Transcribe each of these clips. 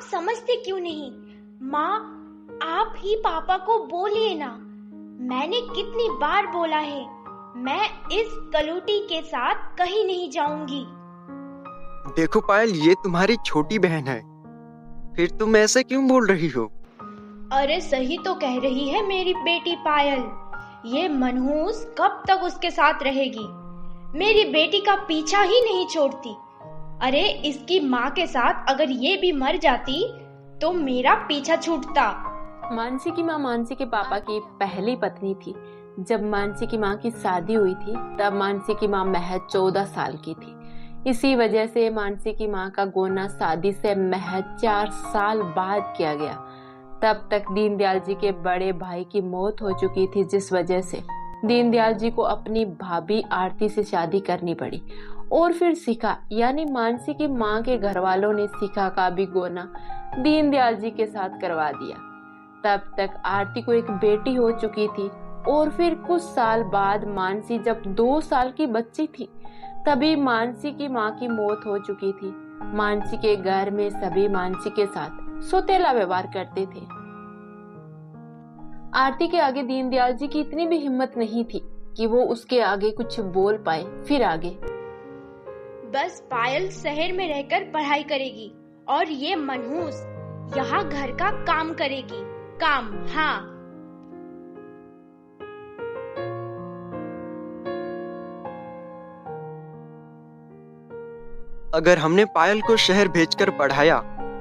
समझते क्यों नहीं? माँ, आप ही पापा को बोलिए ना। मैंने कितनी बार बोला है, मैं इस कलूटी के साथ कहीं नहीं जाऊंगी। देखो पायल, ये तुम्हारी छोटी बहन है, फिर तुम ऐसे क्यों बोल रही हो? अरे सही तो कह रही है मेरी बेटी पायल। ये मनहूस कब तक उसके साथ रहेगी? मेरी बेटी का पीछा ही नहीं छोड़ती। अरे इसकी माँ के साथ अगर ये भी मर जाती तो मेरा पीछा छूटता। मानसी की माँ मानसी के पापा की पहली पत्नी थी। जब मानसी की माँ की शादी हुई थी तब मानसी की माँ महज 14 साल की थी। इसी वजह से मानसी की माँ का गोना शादी से महज 4 साल बाद किया गया। तब तक दीनदयाल जी के बड़े भाई की मौत हो चुकी थी, जिस वजह से दीनदयाल जी को अपनी भाभी आरती से शादी करनी पड़ी। और फिर शिखा यानी मानसी की माँ के घर वालों ने शिखा का भी गोना दीनदयाल जी के साथ करवा दिया। तब तक आरती को एक बेटी हो चुकी थी। और फिर कुछ साल बाद मानसी जब 2 साल की बच्ची थी तभी मानसी की माँ की मौत हो चुकी थी। मानसी के घर में सभी मानसी के साथ सौतेला व्यवहार करते थे। आरती के आगे दीनदयाल जी की इतनी भी हिम्मत नहीं थी कि वो उसके आगे कुछ बोल पाए। फिर आगे बस पायल शहर में रहकर पढ़ाई करेगी और ये मनहूस यहाँ घर का काम करेगी। काम, हाँ। अगर हमने पायल को शहर भेजकर पढ़ाया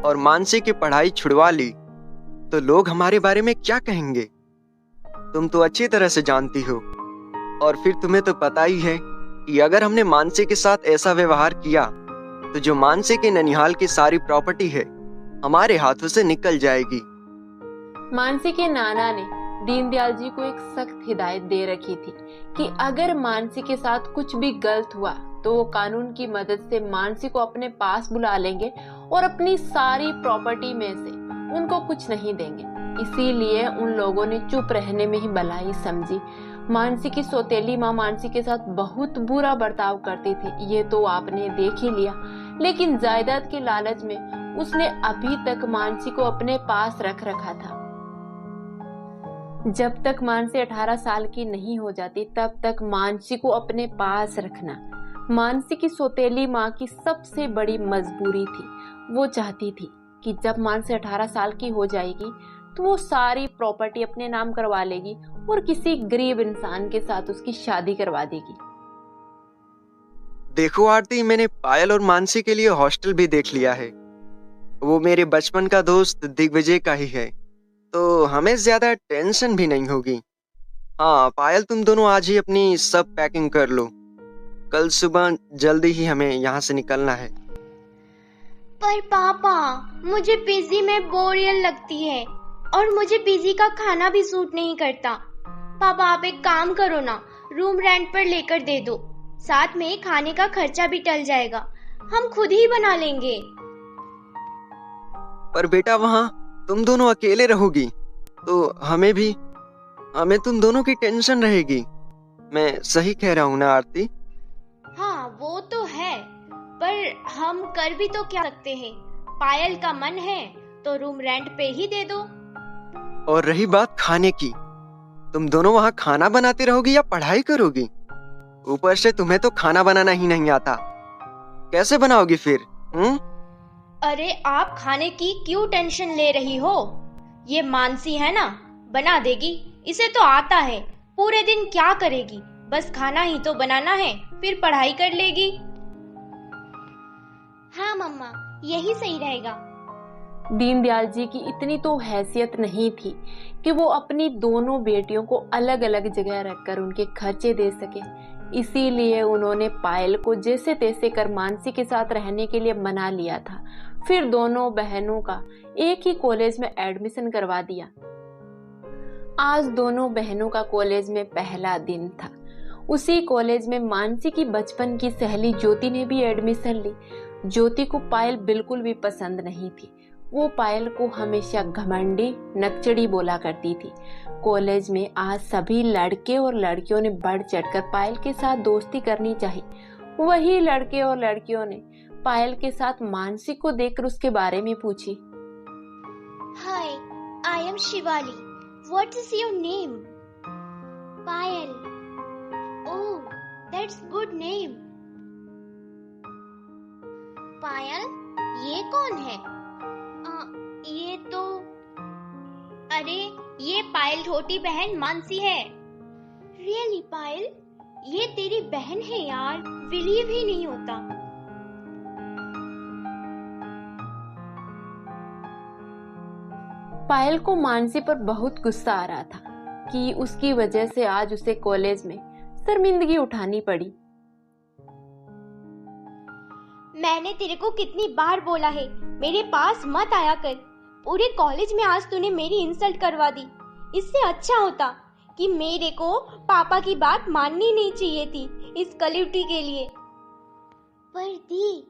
और मानसी की पढ़ाई छुड़वा ली तो लोग हमारे बारे में क्या कहेंगे? तुम तो अच्छी तरह से जानती हो। और फिर तुम्हें तो पता ही है कि अगर हमने मानसी के साथ ऐसा व्यवहार किया तो जो मानसी के ननिहाल की सारी प्रॉपर्टी है हमारे हाथों से निकल जाएगी। मानसी के नाना ने दीनदयाल जी को एक सख्त हिदायत दे रखी थी कि अगर मानसी के साथ कुछ भी गलत हुआ तो वो कानून की मदद से मानसी को अपने पास बुला लेंगे और अपनी सारी प्रॉपर्टी में से उनको कुछ नहीं देंगे। इसीलिए उन लोगों ने चुप रहने में ही भलाई समझी। मानसी की सौतेली माँ मानसी के साथ बहुत बुरा बर्ताव करती थी, ये तो आपने देख ही लिया। लेकिन जायदाद के लालच में उसने अभी तक मानसी को अपने पास रख रखा था। जब तक मानसी 18 साल की नहीं हो जाती तब तक मानसी को अपने पास रखना मानसी की सौतेली माँ की सबसे बड़ी मजबूरी थी। वो चाहती थी कि जब मानसी 18 साल की हो जाएगी तो वो सारी प्रॉपर्टी अपने नाम करवा लेगी और किसी गरीब इंसान के साथ उसकी शादी करवा देगी। देखो आरती, मैंने पायल और मानसी के लिए हॉस्टल भी देख लिया है। वो मेरे बचपन का दोस्त दिग्विजय का ही है, तो हमें ज्यादा टेंशन भी नहीं होगी। हाँ पायल, तुम दोनों आज ही अपनी सब पैकिंग कर लो, कल सुबह जल्दी ही हमें यहाँ से निकलना है। पर पापा, मुझे पीजी में बोरियत लगती है और मुझे पीजी का खाना भी सूट नहीं करता। पापा आप एक काम करो ना, रूम रेंट पर लेकर दे दो, साथ में खाने का खर्चा भी टल जाएगा, हम खुद ही बना लेंगे। पर बेटा वहाँ तुम दोनों अकेले रहोगी तो हमें तुम दोनों की टेंशन रहेगी। मैं सही कह रहा हूँ ना आरती? हाँ वो तो है, पर हम कर भी तो क्या सकते हैं। पायल का मन है तो रूम रेंट पे ही दे दो। और रही बात खाने की, तुम दोनों वहाँ खाना बनाती रहोगी या पढ़ाई करोगी? ऊपर से तुम्हें तो खाना बनाना ही नहीं आता, कैसे बनाओगी फिर? अरे आप खाने की क्यों टेंशन ले रही हो? ये मानसी है ना, बना देगी, इसे तो आता है। पूरे दिन क्या करेगी, बस खाना ही तो बनाना है, फिर पढ़ाई कर लेगी। हाँ मम्मा, यही सही रहेगा। दीनदयाल जी की इतनी तो हैसियत नहीं थी कि वो अपनी दोनों बेटियों को अलग अलग जगह रखकर उनके खर्चे दे सके। इसीलिए उन्होंने पायल को जैसे तैसे कर मानसी के साथ रहने के लिए मना लिया था। फिर दोनों बहनों का एक ही कॉलेज में एडमिशन करवा दिया। आज दोनों बहनों का कॉलेज में पहला दिन था। उसी कॉलेज में मानसी की बचपन की सहेली ज्योति ने भी एडमिशन ली। ज्योति को पायल बिल्कुल भी पसंद नहीं थी। वो पायल को हमेशा घमंडी, नकचड़ी बोला करती थी। कॉलेज में आज सभी लड़के और लड़कियों ने बढ़ चढ़कर पायल के साथ दोस्ती करनी चाहिए। वही लड़के और लड़कियों ने पायल के साथ मानसी को देखकर उसके बारे में पूछी। I am Shivali. What is your name? Payal. Oh, that's good name. पायल, ये कौन है? ये तो अरे ये पायल छोटी बहन मानसी है। रियली पायल, ये तेरी बहन है यार, बिलीव ही नहीं होता। पायल को मानसी पर बहुत गुस्सा आ रहा था कि उसकी वजह से आज उसे कॉलेज में शर्मिंदगी उठानी पड़ी। मैंने तेरे को कितनी बार बोला है मेरे पास मत आया कर। पूरे कॉलेज में आज तूने मेरी इंसल्ट करवा दी। इससे अच्छा होता कि मेरे को पापा की बात माननी नहीं चाहिए थी इस कलिउटी के लिए। पर दी,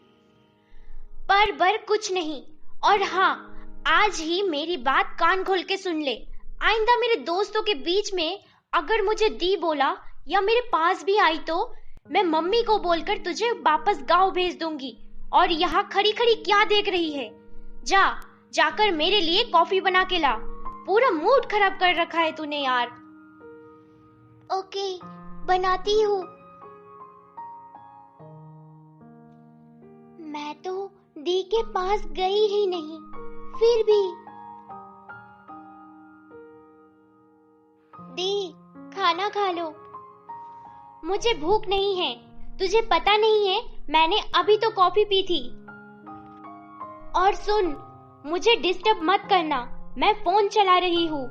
पर कुछ नहीं। और हाँ, आज ही मेरी बात कान खोल के सुन ले। आइंदा मेरे दोस्तों के बीच में अगर मुझे दी बोला या मेरे पास भी आई तो मैं मम्मी को बोलकर तुझे वापस गांव भेज दूंगी। और यहाँ खड़ी खड़ी क्या देख रही है? जाकर मेरे लिए कॉफी बना के ला। पूरा मूड खराब कर रखा है तूने यार। ओके, बनाती हूँ। मैं तो दी के पास गई ही नहीं, फिर भी। दी, खाना खा लो। मुझे भूख नहीं है। तुझे पता नहीं है, मैंने अभी तो कॉफी पी थी। और सुन, मुझे डिस्टर्ब मत करना, मैं फोन चला रही हूँ।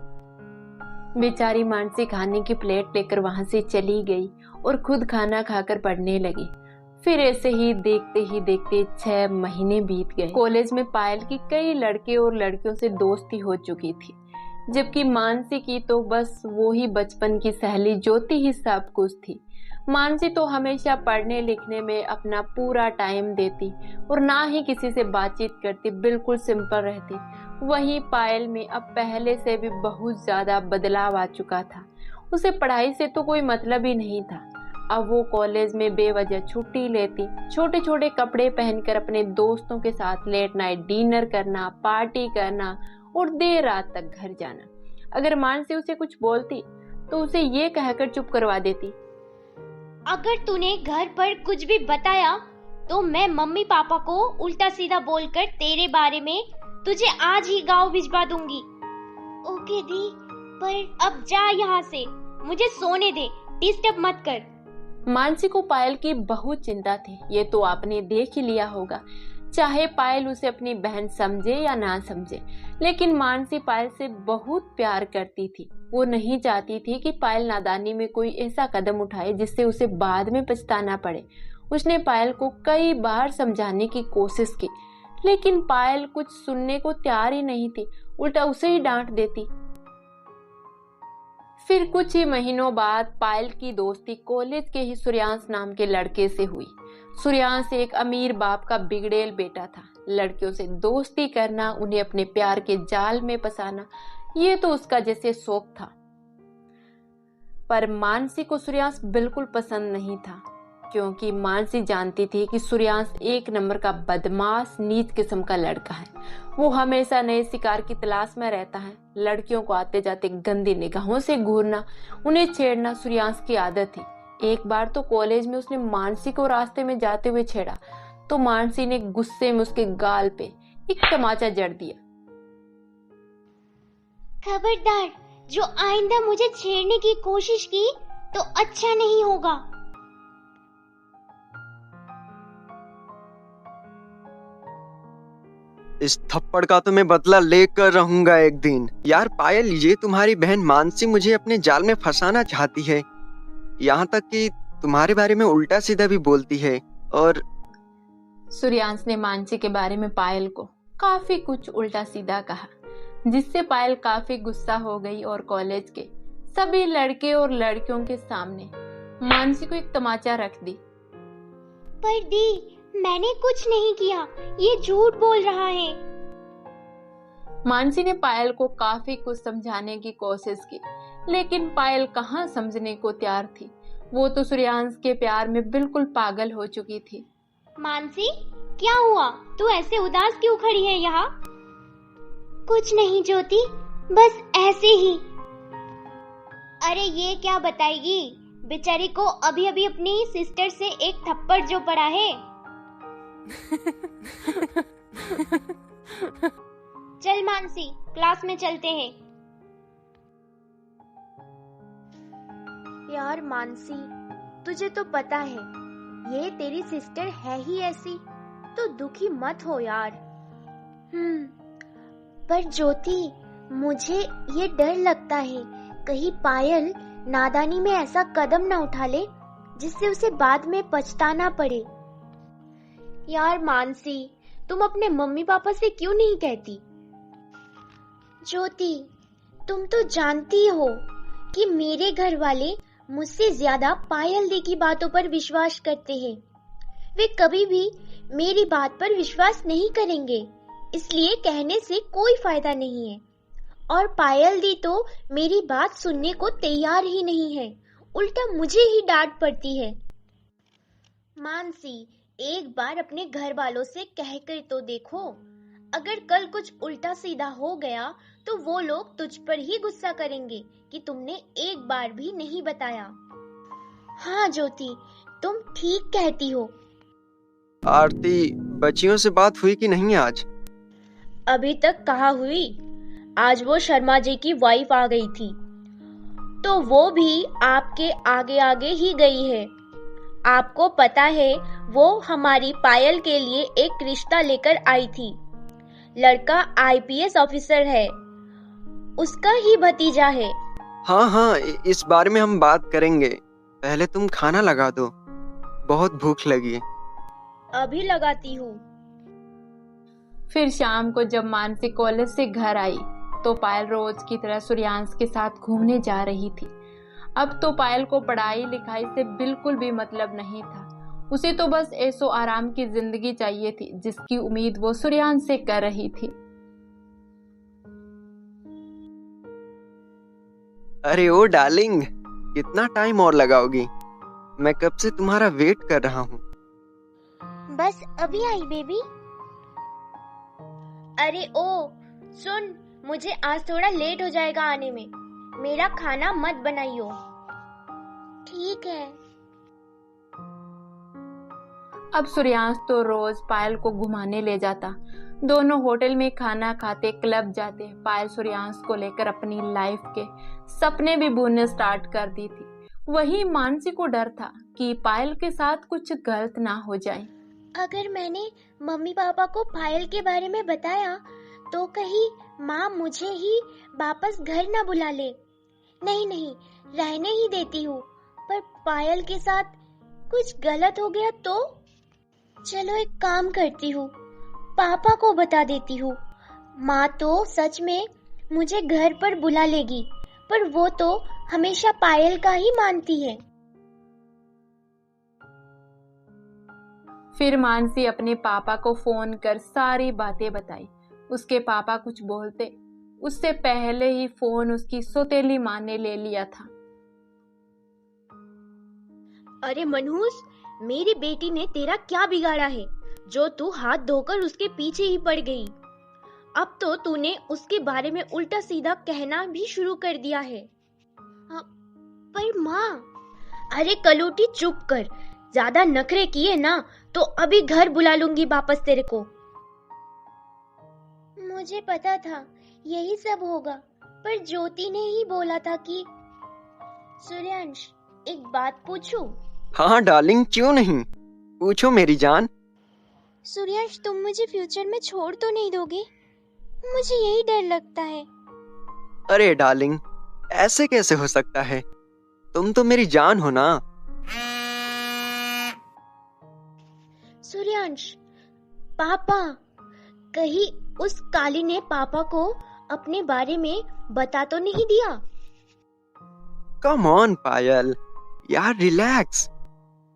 बेचारी मानसी खाने की प्लेट लेकर वहां से चली गई और खुद खाना खाकर पढ़ने लगी। फिर ऐसे ही देखते 6 महीने बीत गए। कॉलेज में पायल की कई लड़के और लड़कियों से दोस्ती हो चुकी थी, जबकि मानसी की तो बस वो ही बचपन की सहेली ज्योति ही सब कुछ थी। मानसी तो हमेशा पढ़ने लिखने में अपना पूरा टाइम देती और ना ही किसी से बातचीत करती, बिल्कुल सिंपल रहती। वहीं पायल में अब पहले से भी बहुत ज्यादा बदलाव आ चुका था। उसे पढ़ाई से तो कोई मतलब ही नहीं था। अब वो कॉलेज में बेवजह छुट्टी लेती, छोटे छोटे कपड़े पहनकर अपने दोस्तों के साथ लेट नाइट डिनर करना, पार्टी करना और देर रात तक घर जाना। अगर मानसी उसे कुछ बोलती तो उसे ये कहकर चुप करवा देती, अगर तूने घर पर कुछ भी बताया तो मैं मम्मी पापा को उल्टा सीधा बोलकर तेरे बारे में तुझे आज ही गांव भिजवा दूंगी। ओके दी, पर अब जा यहाँ से, मुझे सोने दे, डिस्टर्ब मत कर। मानसी को पायल की बहुत चिंता थी, ये तो आपने देख ही लिया होगा। चाहे पायल उसे अपनी बहन समझे या ना समझे, लेकिन मानसी पायल से बहुत प्यार करती थी। वो नहीं चाहती थी कि पायल नादानी में कोई ऐसा कदम उठाए जिससे उसे बाद में पछताना पड़े। उसने पायल को कई बार समझाने की कोशिश की, लेकिन पायल कुछ सुनने को तैयार ही नहीं थी, उल्टा उसे ही डांट देती। फिर कुछ ही महीनों बाद पायल की दोस्ती कॉलेज के ही सूर्यांश नाम के लड़के से हुई। सूर्यांश एक अमीर बाप का बिगड़ेल बेटा था। लड़कियों से दोस्ती करना, उन्हें अपने प्यार के जाल में फंसाना, ये तो उसका जैसे शौक था। पर मानसी को सूर्यांश बिल्कुल पसंद नहीं था, क्योंकि मानसी जानती थी कि सूर्यांश एक नंबर का बदमाश नीच किस्म का लड़का है। वो हमेशा नए शिकार की तलाश में रहता है। लड़कियों को आते जाते गंदी निगाहों से घूरना, उन्हें छेड़ना सूर्यांश की आदत थी। एक बार तो कॉलेज में उसने मानसी को रास्ते में जाते हुए छेड़ा तो मानसी ने गुस्से में उसके गाल पे एक तमाचा जड़ दिया। खबरदार, जो आइंदा मुझे छेड़ने की कोशिश की तो अच्छा नहीं होगा। इस थप्पड़ का तो मैं बदला लेकर रहूंगा एक दिन। यार पायल, ये तुम्हारी बहन मानसी मुझे अपने जाल में फंसाना चाहती है। यहाँ तक कि तुम्हारे बारे में उल्टा सीधा भी बोलती है। और सूर्यांश ने मानसी के बारे में पायल को काफी कुछ उल्टा सीधा कहा, जिससे पायल काफी गुस्सा हो गई और कॉलेज के सभी लड़के और लड़कियों के सामने मानसी को एक तमाचा रख दी। पर दी, मैंने कुछ नहीं किया, ये झूठ बोल रहा है। मानसी ने पायल को काफी कुछ समझाने की कोशिश की, लेकिन पायल कहाँ समझने को तैयार थी। वो तो सूर्यांश के प्यार में बिल्कुल पागल हो चुकी थी। मानसी, क्या हुआ? तू ऐसे उदास क्यों खड़ी है यहाँ? कुछ नहीं ज्योति, बस ऐसे ही। अरे ये क्या बताएगी, बेचारी को अभी अभी अपनी सिस्टर से एक थप्पड़ जो पड़ा है। चल मानसी, क्लास में चलते हैं। यार मानसी, तुझे तो पता है ये तेरी सिस्टर है ही ऐसी, तो दुखी मत हो यार। पर ज्योति, मुझे ये डर लगता है कहीं पायल नादानी में ऐसा कदम ना उठा ले जिससे उसे बाद में पछताना पड़े। यार मानसी, तुम अपने मम्मी पापा से क्यों नहीं कहती? ज्योति, तुम तो जानती हो कि मेरे घर वाले मुझसे ज्यादा पायल दी की बातों पर विश्वास करते हैं। वे कभी भी मेरी बात पर विश्वास नहीं करेंगे, इसलिए कहने से कोई फायदा नहीं है। और पायल दी तो मेरी बात सुनने को तैयार ही नहीं है, उल्टा मुझे ही डांट पड़ती है। मानसी, एक बार अपने घर वालों से कहकर तो देखो, अगर कल कुछ उल्टा सीधा हो गया तो वो लोग तुझ पर ही गुस्सा करेंगे कि तुमने एक बार भी नहीं बताया। हाँ ज्योति, तुम ठीक कहती हो। आरती, बच्चियों से बात हुई कि नहीं आज? अभी तक कहाँ हुई? आज वो शर्मा जी की वाइफ आ गई थी, तो वो भी आपके आगे आगे ही गई है। आपको पता है वो हमारी पायल के लिए एक रिश्ता लेकर आई थी। लड़का आईपीएस ऑफिसर है, उसका ही भतीजा है। हाँ हाँ, इस बारे में हम बात करेंगे। पहले तुम खाना लगा दो, बहुत भूख लगी है। अभी लगाती हूँ। फिर शाम को जब मानसी कॉलेज से घर आई तो पायल रोज की तरह सूर्यांश के साथ घूमने जा रही थी। अब तो पायल को पढ़ाई लिखाई से बिल्कुल भी मतलब नहीं था। उसे तो बस ऐशो आराम की जिंदगी चाहिए थी, जिसकी उम्मीद वो सूर्यांश से कर रही थी। अरे ओ डार्लिंग, कितना टाइम और लगाओगी? मैं कब से तुम्हारा वेट कर रहा हूँ। बस अभी आई बेबी। अरे ओ सुन, मुझे आज थोड़ा लेट हो जाएगा आने में, मेरा खाना मत बनाइयो। ठीक है। अब सूर्यांश तो रोज पायल को घुमाने ले जाता। दोनों होटल में खाना खाते, क्लब जाते। पायल सूर्यांश को लेकर अपनी लाइफ के सपने भी बुनने स्टार्ट कर दी थी। वहीं मानसी को डर था कि पायल के साथ कुछ गलत ना हो जाए। अगर मैंने मम्मी पापा को पायल के बारे में बताया तो कहीं माँ मुझे ही वापस घर ना बुला ले। नहीं नहीं, रहने ही देती हूँ। पर पायल के साथ कुछ गलत हो गया तो? चलो एक काम करती हूँ, पापा को बता देती हूँ। माँ तो सच में मुझे घर पर बुला लेगी, पर वो तो हमेशा पायल का ही मानती है। फिर मानसी अपने पापा को फोन कर सारी बातें बताई। उसके पापा कुछ बोलते उससे पहले ही फोन उसकी सौतेली माँ ने ले लिया था। अरे मनहूस, मेरी बेटी ने तेरा क्या बिगाड़ा है जो तू हाथ धोकर उसके पीछे ही पड़ गई? अब तो तूने उसके बारे में उल्टा सीधा कहना भी शुरू कर दिया है। पर माँ। अरे कलूटी चुप कर, ज्यादा नखरे किए ना तो अभी घर बुला लूंगी वापस तेरे को। मुझे पता था यही सब होगा, पर ज्योति ने ही बोला था कि सूर्यांश, एक बात पूछूं? हाँ डार्लिंग, क्यों नहीं, पूछो मेरी जान। सूर्यांश, तुम मुझे फ्यूचर में छोड़ तो नहीं दोगे? मुझे यही डर लगता है। अरे डार्लिंग, ऐसे कैसे हो सकता है? तुम तो मेरी जान हो ना। सूर्यांश, पापा, कहीं उस काली ने पापा को अपने बारे में बता तो नहीं दिया? कम ऑन पायल, यार रिलैक्स।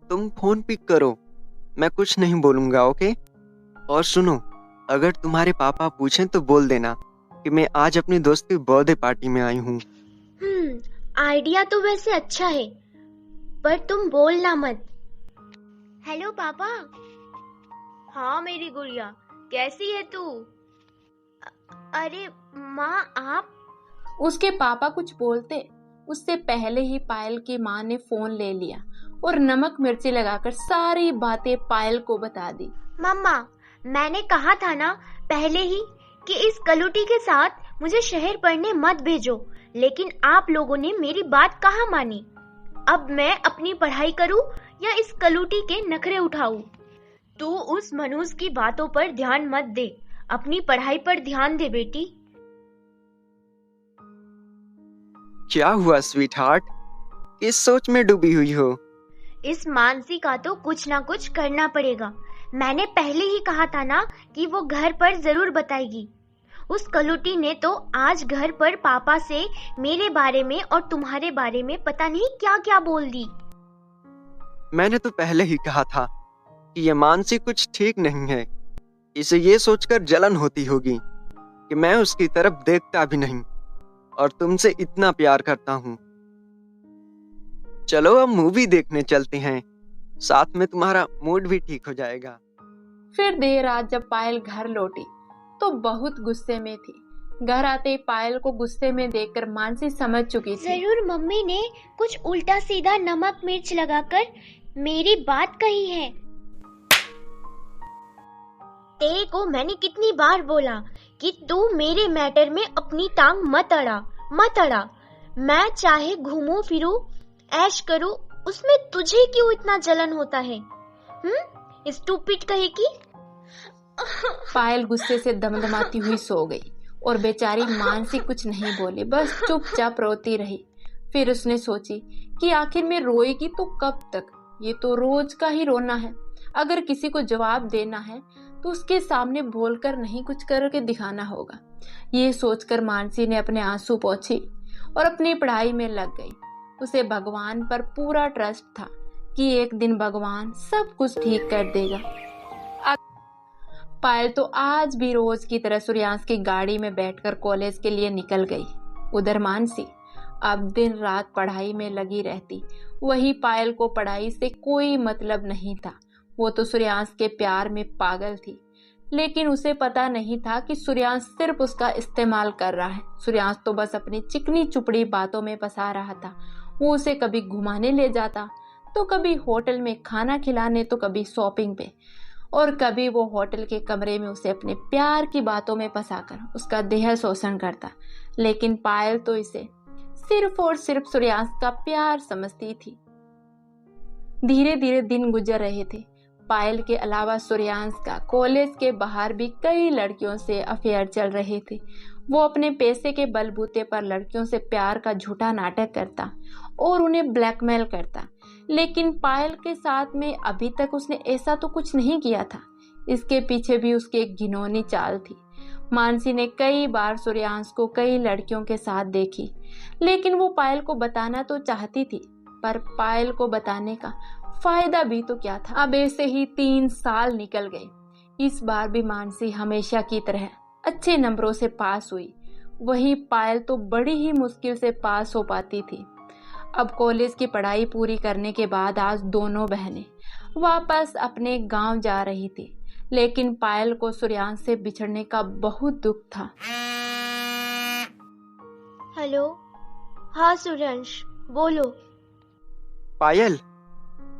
तुम फोन पिक करो, मैं कुछ नहीं बोलूंगा, ओके? और सुनो, अगर तुम्हारे पापा पूछें तो बोल देना कि मैं आज अपनी दोस्त की बर्थडे पार्टी में आई हूँ। आइडिया तो वैसे अच्छा है, पर तुम बोलना मत। हेलो पापा। हाँ मेरी गुड़िया, कैसी है तू? अरे माँ, आप? उसके पापा कुछ बोलते उससे पहले ही पायल की माँ ने फोन ले लिया और नमक मिर्ची लगाकर सारी बातें पायल को बता दी। मम्मा, मैंने कहा था ना पहले ही कि इस कलूटी के साथ मुझे शहर पढ़ने मत भेजो, लेकिन आप लोगों ने मेरी बात कहाँ मानी। अब मैं अपनी पढ़ाई करूं या इस कलूटी के नखरे उठाऊं? तू उस मनूज की बातों पर ध्यान मत दे, अपनी पढ़ाई पर ध्यान दे बेटी। क्या हुआ स्वीट हार्ट, किस सोच में डूबी हुई हो? इस मानसी का तो कुछ ना कुछ करना पड़ेगा। मैंने पहले ही कहा था ना कि वो घर पर जरूर बताएगी। उस कलूटी ने तो आज घर पर पापा से मेरे बारे में और तुम्हारे बारे में पता नहीं क्या क्या बोल दी। मैंने तो पहले ही कहा था कि ये मानसी कुछ ठीक नहीं है। इसे ये सोचकर जलन होती होगी कि मैं उसकी तरफ देखता भी नहीं और तुमसे इतना प्यार करता हूँ। चलो अब मूवी देखने चलते हैं, साथ में तुम्हारा मूड भी ठीक हो जाएगा। फिर देर रात जब पायल घर लौटी तो बहुत गुस्से में थी। घर आते ही पायल को गुस्से में देखकर मानसी समझ चुकी थी जरूर मम्मी ने कुछ उल्टा सीधा नमक मिर्च लगाकर मेरी बात कही है। तेरे को मैंने कितनी बार बोला कि तू मेरे मैटर में अपनी टांग मत अड़ा। मैं चाहे घूमूं फिरूं ऐश करूं, उसमें तुझे क्यों इतना जलन होता है? स्टूपिड कहेगी। पायल गुस्से से दमदमाती हुई सो गई और बेचारी मानसी कुछ नहीं बोली, बस चुपचाप रोती रही। फिर उसने सोची कि आखिर में रोएगी तो कब तक? ये तो रोज का ही रोना है। अगर किसी को जवाब देना है तो उसके सामने बोलकर नहीं, कुछ करके दिखाना होगा। ये सोचकर मानसी ने अपने आंसू पोंछे और अपनी पढ़ाई में लग गई। उसे भगवान पर पूरा ट्रस्ट था कि एक दिन भगवान सब कुछ ठीक कर देगा। पायल तो आज भी रोज की तरह सूर्यांश की गाड़ी में बैठकर कॉलेज के लिए निकल गई। उधर मानसी अब दिन रात पढ़ाई में लगी रहती। वही पायल को पढ़ाई से कोई मतलब नहीं था। वो तो सूर्यांश के प्यार में पागल थी, लेकिन उसे पता नहीं था कि सूर्यांश सिर्फ उसका इस्तेमाल कर रहा है। सूर्यांश तो बस अपनी चिकनी चुपड़ी बातों में फंसा रहा था। वो उसे कभी घुमाने ले जाता, तो कभी होटल में खाना खिलाने, तो कभी शॉपिंग पे, और कभी वो होटल के कमरे में उसे अपने प्यार की बातों में फंसाकर उसका देह शोषण करता। लेकिन पायल तो इसे सिर्फ और सिर्फ सूर्यांश का प्यार समझती थी। धीरे धीरे दिन गुजर रहे थे। पायल के अलावा सूर्यांश का कॉलेज के बाहर भी कई लड़कियों से अफेयर चल रहे थे। वो अपने पैसे के बलबूते पर लड़कियों से प्यार का झूठा नाटक करता और उन्हें ब्लैकमेल करता, लेकिन पायल के साथ में अभी तक उसने ऐसा तो कुछ नहीं किया था। इसके पीछे भी उसकी एक घिनौनी चाल थी। मानसी ने कई बार सूर्यांश को कई लड़कियों के साथ देखी, लेकिन वो पायल को बताना तो चाहती थी, पर पायल को बताने का फायदा भी तो क्या था। अब ऐसे ही 3 साल निकल गए। इस बार भी मानसी हमेशा की तरह अच्छे नंबरों से पास हुई। वही पायल तो बड़ी ही मुश्किल से पास हो पाती थी। अब कॉलेज की पढ़ाई पूरी करने के बाद आज दोनों बहनें वापस अपने गांव जा रही थी, लेकिन पायल को सूर्यांश से बिछड़ने का बहुत दुख था। हेलो, हाँ सूर्यांश, बोलो। पायल,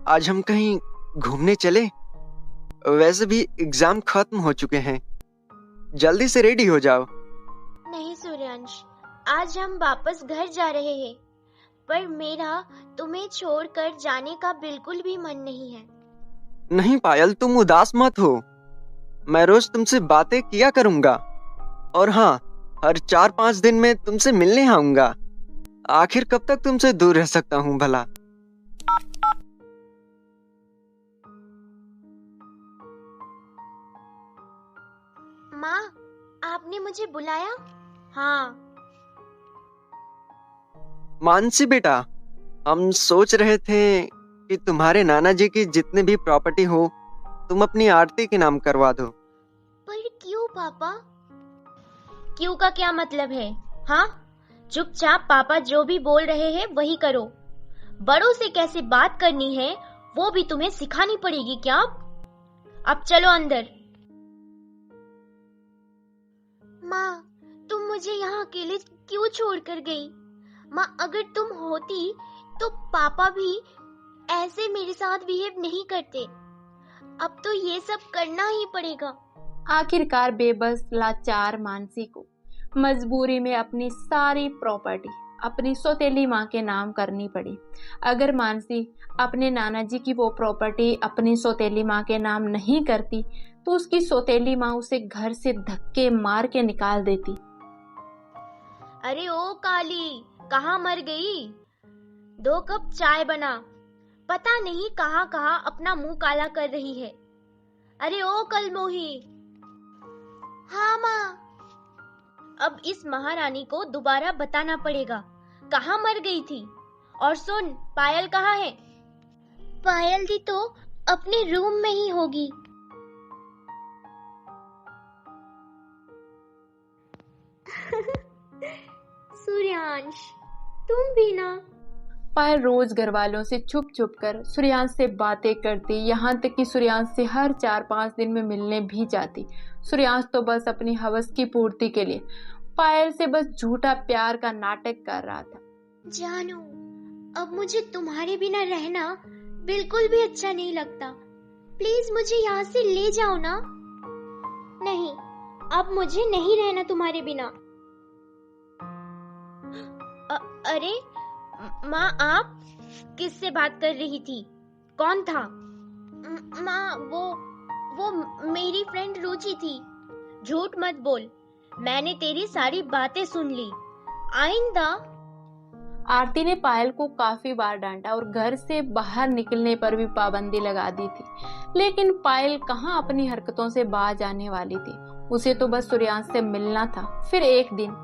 आज हम कहीं घूमने चले? वैसे भी एग्जाम खत्म हो चुके हैं, जल्दी से रेडी हो जाओ। नहीं सूर्यांश, आज हम वापस घर जा रहे हैं, पर मेरा तुम्हें छोड़कर जाने का बिल्कुल भी मन नहीं है। नहीं पायल, तुम उदास मत हो। मैं रोज तुमसे बातें किया करूंगा, और हाँ, हर 4-5 दिन में तुमसे मिलने आऊंगा। आखिर कब तक तुमसे दूर रह सकता हूँ भला? माँ, आपने मुझे बुलाया? हाँ। मानसी बेटा, हम सोच रहे थे कि तुम्हारे नाना जी की जितनी भी प्रॉपर्टी हो तुम अपनी आरती के नाम करवा दो। पर क्यों पापा? क्यों का क्या मतलब है? हाँ, चुपचाप पापा जो भी बोल रहे हैं वही करो। बड़ों से कैसे बात करनी है वो भी तुम्हें सिखानी पड़ेगी क्या? अब चलो अंदर। माँ, तुम मुझे यहाँ अकेले क्यों छोड़कर गई? माँ, अगर तुम होती तो पापा भी ऐसे मेरे साथ बिहेव नहीं करते। अब तो ये सब करना ही पड़ेगा। आखिरकार बेबस लाचार मानसी को मजबूरी में अपनी सारी प्रॉपर्टी अपनी सौतेली माँ के नाम करनी पड़ी। अगर मानसी अपने नाना जी की वो प्रॉपर्टी अपनी सौतेली माँ के नाम नहीं करती तो उसकी सौतेली माँ उसे घर से धक्के मार के निकाल देती। अरे ओ काली, कहाँ मर गई? 2 कप चाय बना। पता नहीं कहाँ कहाँ अपना मुंह काला कर रही है। अरे ओ कलमोही। हाँ माँ। अब इस महारानी को दोबारा बताना पड़ेगा कहाँ मर गई थी। और सुन, पायल कहाँ है? पायल दी तो अपने रूम में ही होगी। सूर्यांश, तुम भी ना। पायल रोज घर वालों से छुप छुप कर सूर्यांश से बातें करती, यहाँ तक कि सूर्यांश से हर 4-5 दिन में मिलने भी जाती। सूर्यांश तो बस अपनी हवस की पूर्ति के लिए पायल से बस झूठा प्यार का नाटक कर रहा था। जानू, अब मुझे तुम्हारे बिना रहना बिल्कुल भी अच्छा नहीं लगता। प्लीज मुझे यहाँ से ले जाओ ना। नहीं, अब मुझे नहीं रहना तुम्हारे बिना। अरे माँ, आप किससे बात कर रही थी? कौन था? माँ, वो मेरी फ्रेंड रुचि थी। झूठ मत बोल, मैंने तेरी सारी बातें सुन ली। आइंदा। आरती ने पायल को काफी बार डांटा और घर से बाहर निकलने पर भी पाबंदी लगा दी थी, लेकिन पायल कहाँ अपनी हरकतों से बाज आने वाली थी। उसे तो बस सूर्यांश से मिलना था। फिर एक दिन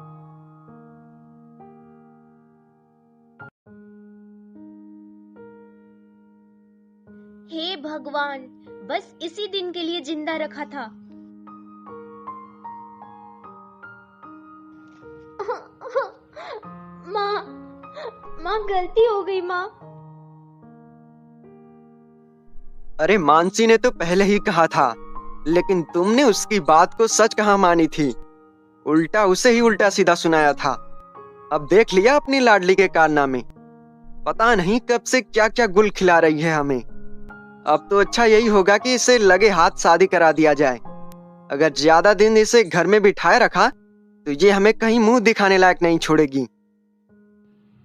हे भगवान, बस इसी दिन के लिए जिंदा रखा था। माँ, गलती हो गई माँ। अरे मानसी ने तो पहले ही कहा था, लेकिन तुमने उसकी बात को सच कहाँ मानी थी? उल्टा उसे ही उल्टा सीधा सुनाया था। अब देख लिया अपनी लाडली के कारनामे। पता नहीं कब से क्या क्या गुल खिला रही है हमें। अब तो अच्छा यही होगा कि इसे लगे हाथ शादी करा दिया जाए। अगर ज्यादा दिन इसे घर में बिठाए रखा तो ये हमें कहीं मुंह दिखाने लायक नहीं छोड़ेगी।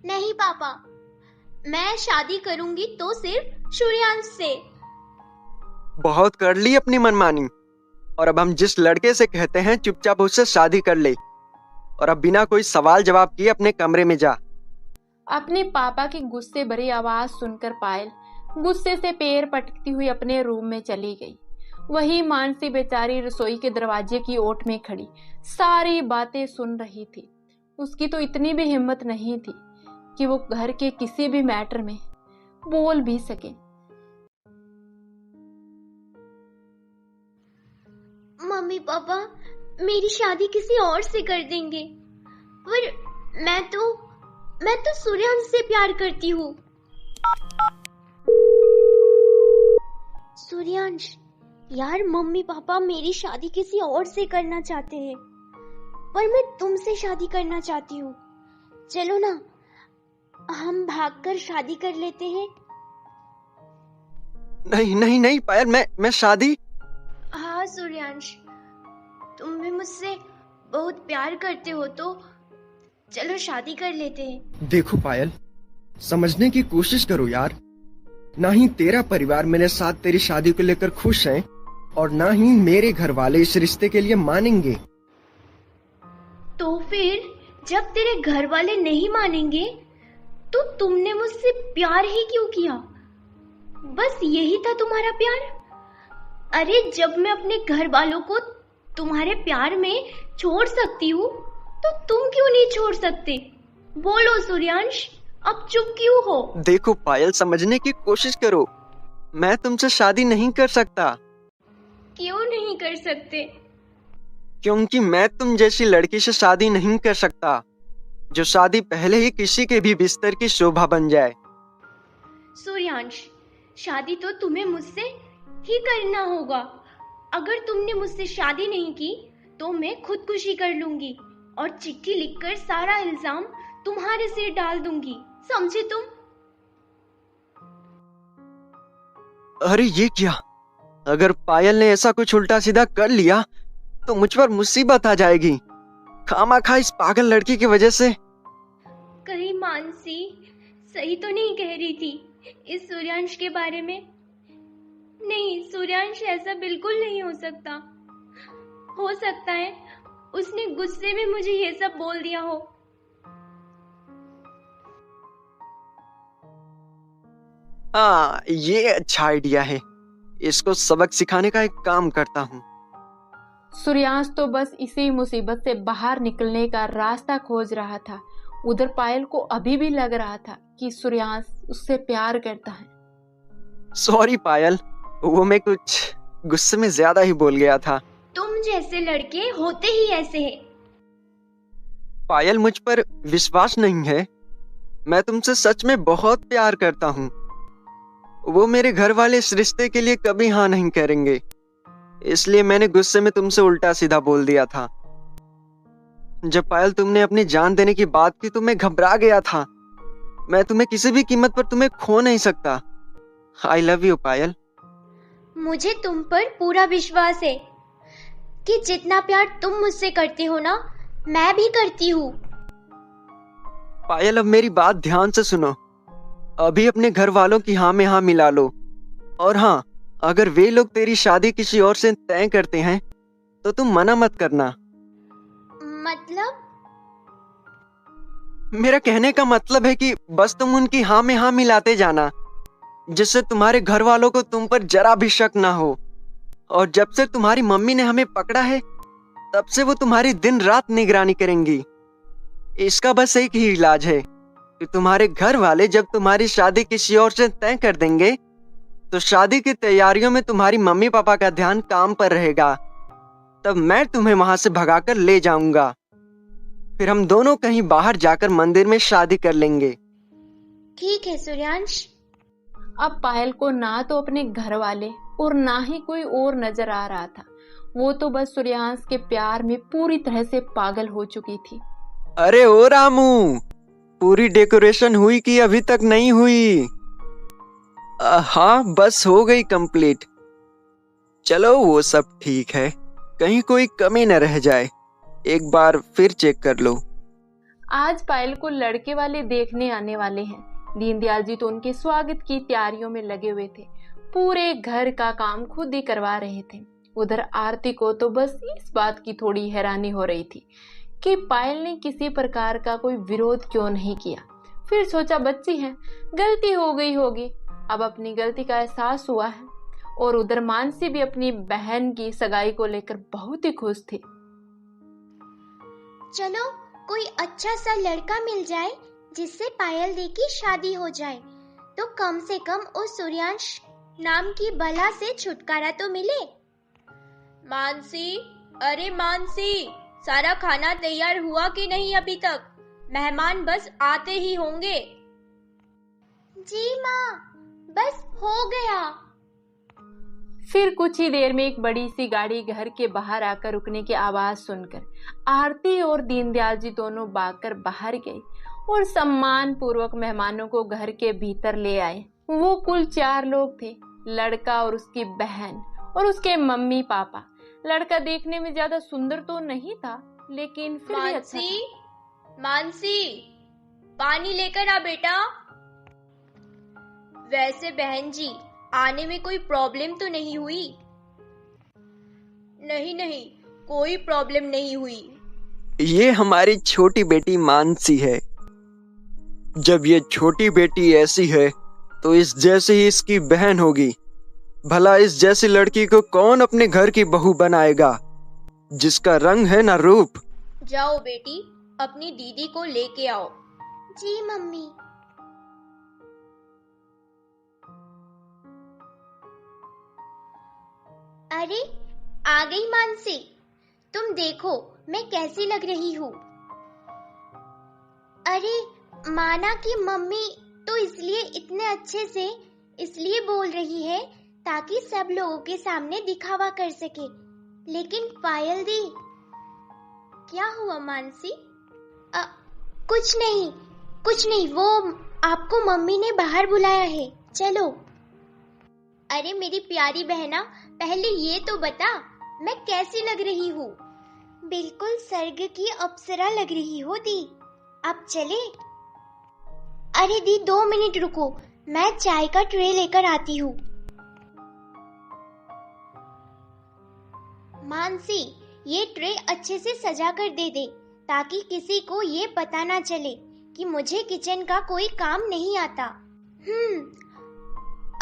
नहीं पापा, मैं शादी करूंगी तो सिर्फ सूर्यांश से। बहुत कर ली अपनी मनमानी, और अब हम जिस लड़के से कहते हैं चुपचाप उससे शादी कर ले, और अब बिना कोई सवाल जवाब किए अपने कमरे में जा। अपने पापा की गुस्से भरी आवाज सुनकर पायल गुस्से से पैर पटकती हुई अपने रूम में चली गई। वही मानसी बेचारी रसोई के दरवाजे की ओट में खड़ी सारी बातें सुन रही थी। उसकी तो इतनी भी हिम्मत नहीं थी कि वो घर के किसी भी मैटर में बोल भी सके। मम्मी पापा मेरी शादी किसी और से कर देंगे, पर मैं तो सूर्यांश से प्यार करती हूँ। सूर्यांश, यार मम्मी पापा मेरी शादी किसी और से करना चाहते हैं, पर मैं तुमसे शादी करना चाहती हूँ। चलो ना, हम भागकर शादी कर लेते हैं। नहीं नहीं नहीं पायल, मैं शादी। हाँ सूर्यांश, तुम भी मुझसे बहुत प्यार करते हो तो चलो शादी कर लेते हैं। देखो पायल, समझने की कोशिश करो यार। ना ही तेरा परिवार मेरे साथ तेरी शादी को लेकर खुश है, और ना ही मेरे घर वाले इस रिश्ते के लिए मानेंगे। तो फिर जब तेरे घर वाले नहीं मानेंगे तो तुमने मुझसे प्यार ही क्यों किया? बस यही था तुम्हारा प्यार? अरे जब मैं अपने घर वालों को तुम्हारे प्यार में छोड़ सकती हूँ तो तुम क्यों नहीं छोड़ सकते? बोलो सूर्यांश, अब चुप क्यों हो? देखो पायल, समझने की कोशिश करो। मैं तुमसे शादी नहीं कर सकता। क्यों नहीं कर सकते? क्योंकि मैं तुम जैसी लड़की से शादी नहीं कर सकता, जो शादी पहले ही किसी के भी बिस्तर की शोभा बन जाए। सूर्यांश, शादी तो तुम्हें मुझसे ही करना होगा। अगर तुमने मुझसे शादी नहीं की तो मैं खुदकुशी कर लूंगी और चिट्ठी लिखकर सारा इल्जाम तुम्हारे सिर डाल दूंगी, समझे तुम? अरे ये क्या? अगर पायल ने ऐसा कुछ उल्टा सीधा कर लिया तो मुझ पर मुसीबत आ जाएगी, खामाखा इस पागल लड़की की वजह से। कहीं मानसी सही तो नहीं कह रही थी इस सूर्यांश के बारे में? नहीं, सूर्यांश ऐसा बिल्कुल नहीं हो सकता। हो सकता है उसने गुस्से में मुझे ये सब बोल दिया हो। हाँ, ये अच्छा आइडिया है। इसको सबक सिखाने का एक काम करता हूँ। सूर्यांश तो बस इसी मुसीबत से बाहर निकलने का रास्ता खोज रहा था। उधर पायल को अभी भी लग रहा था कि सूर्यांश उससे प्यार करता है। सॉरी पायल, वो मैं कुछ गुस्से में ज्यादा ही बोल गया था। तुम जैसे लड़के होते ही ऐसे हैं। पायल, मुझ पर विश्वास नहीं है? मैं तुमसे सच में बहुत प्यार करता हूँ। वो मेरे घर वाले इस रिश्ते के लिए कभी हाँ नहीं करेंगे, इसलिए मैंने गुस्से में तुमसे उल्टा सीधा बोल दिया था। जब पायल तुमने अपनी जान देने की बात की तो मैं घबरा गया था। मैं तुम्हें किसी भी कीमत पर तुम्हें खो नहीं सकता। आई लव यू पायल। मुझे तुम पर पूरा विश्वास है कि जितना प्यार तुम मुझसे करते हो ना, मैं भी करती हूँ। पायल, अब मेरी बात ध्यान से सुनो। अभी अपने घर वालों की हाँ में हाँ मिला लो। और हाँ, अगर वे लोग तेरी शादी किसी और से तय करते हैं तो तुम मना मत करना। मतलब? मेरा कहने का मतलब है कि बस तुम उनकी हाँ में हाँ मिलाते जाना, जिससे तुम्हारे घर वालों को तुम पर जरा भी शक ना हो। और जब से तुम्हारी मम्मी ने हमें पकड़ा है तब से वो तुम्हारी दिन रात निगरानी करेंगी। इसका बस एक ही इलाज है कि तुम्हारे घर वाले जब तुम्हारी शादी किसी और से तय कर देंगे तो शादी की तैयारियों में तुम्हारी मम्मी पापा का ध्यान काम पर रहेगा। तब मैं तुम्हें वहां से भगाकर ले जाऊंगा। फिर हम दोनों कहीं बाहर जाकर मंदिर में शादी कर लेंगे। ठीक है सूर्यांश। अब पायल को ना तो अपने घर वाले और ना ही कोई और नजर आ रहा था। वो तो बस सूर्यांश के प्यार में पूरी तरह से पागल हो चुकी थी। अरे ओ रामू, पूरी डेकोरेशन हुई कि अभी तक नहीं हुई? हाँ, बस हो गई कंप्लीट। चलो वो सब ठीक है, कहीं कोई कमी न रह जाए। एक बार फिर चेक कर लो। आज पायल को लड़के वाले देखने आने वाले हैं। दीनदयाल जी तो उनके स्वागत की तैयारियों में लगे हुए थे। पूरे घर का काम खुद ही करवा रहे थे। उधर आरती को तो बस इस बात की थोड़ी हैरानी हो रही थी कि पायल ने किसी प्रकार का कोई विरोध क्यों नहीं किया। फिर सोचा बच्ची है, गलती हो गई होगी। अब अपनी गलती का एहसास हुआ है। और उधर मानसी भी अपनी बहन की सगाई को लेकर बहुत ही खुश थी। चलो कोई अच्छा सा लड़का मिल जाए जिससे पायल दी की शादी हो जाए, तो कम से कम उस सूर्यांश नाम की बला से छुटकारा तो मिले। मानसी, अरे मानसी, सारा खाना तैयार हुआ कि नहीं अभी तक? मेहमान बस आते ही होंगे। जी माँ, बस हो गया। फिर कुछ ही देर में एक बड़ी सी गाड़ी घर के बाहर आकर रुकने की आवाज सुनकर आरती और दीनदयाल जी दोनों भागकर बाहर गए और सम्मान पूर्वक मेहमानों को घर के भीतर ले आए। वो कुल 4 लोग थे, लड़का और उसकी बहन और उसके मम्मी पापा। लड़का देखने में ज्यादा सुंदर तो नहीं था, लेकिन फिर भी अच्छा था। मानसी, पानी लेकर आ बेटा। वैसे बहन जी, आने में कोई प्रॉब्लम तो नहीं हुई? नहीं नहीं, कोई प्रॉब्लम नहीं हुई। ये हमारी छोटी बेटी मानसी है। जब ये छोटी बेटी ऐसी है तो इस जैसे ही इसकी बहन होगी। भला इस जैसी लड़की को कौन अपने घर की बहू बनाएगा, जिसका रंग है ना रूप। जाओ बेटी, अपनी दीदी को लेके आओ। जी मम्मी। अरे आ गई मानसी, तुम देखो मैं कैसी लग रही हूँ। अरे माना कि मम्मी तो इसलिए इतने अच्छे से इसलिए बोल रही है ताकि सब लोगों के सामने दिखावा कर सके, लेकिन पायल दी, क्या हुआ मानसी? कुछ नहीं, कुछ नहीं। वो आपको मम्मी ने बाहर बुलाया है, चलो। अरे मेरी प्यारी बहना, पहले ये तो बता मैं कैसी लग रही हूँ? बिल्कुल स्वर्ग की अप्सरा लग रही हो दी। अब चले? अरे दी 2 मिनट रुको, मैं चाय का ट्रे लेकर आती हूँ। मानसी, ये ट्रे अच्छे से सजा कर दे दे ताकि किसी को ये पता ना चले कि मुझे किचन का कोई काम नहीं आता।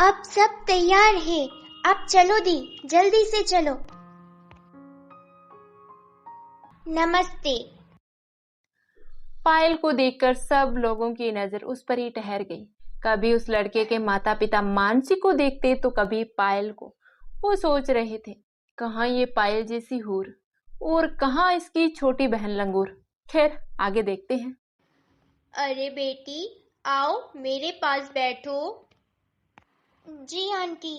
अब सब तैयार है, अब चलो दी, जल्दी से चलो। नमस्ते। पायल को देखकर सब लोगों की नजर उस पर ही ठहर गई। कभी उस लड़के के माता पिता मानसी को देखते तो कभी पायल को। वो सोच रहे थे, कहाँ ये पायल जैसी हूर और कहाँ इसकी छोटी बहन लंगूर। खैर आगे देखते हैं। अरे बेटी, आओ मेरे पास बैठो। जी आंटी।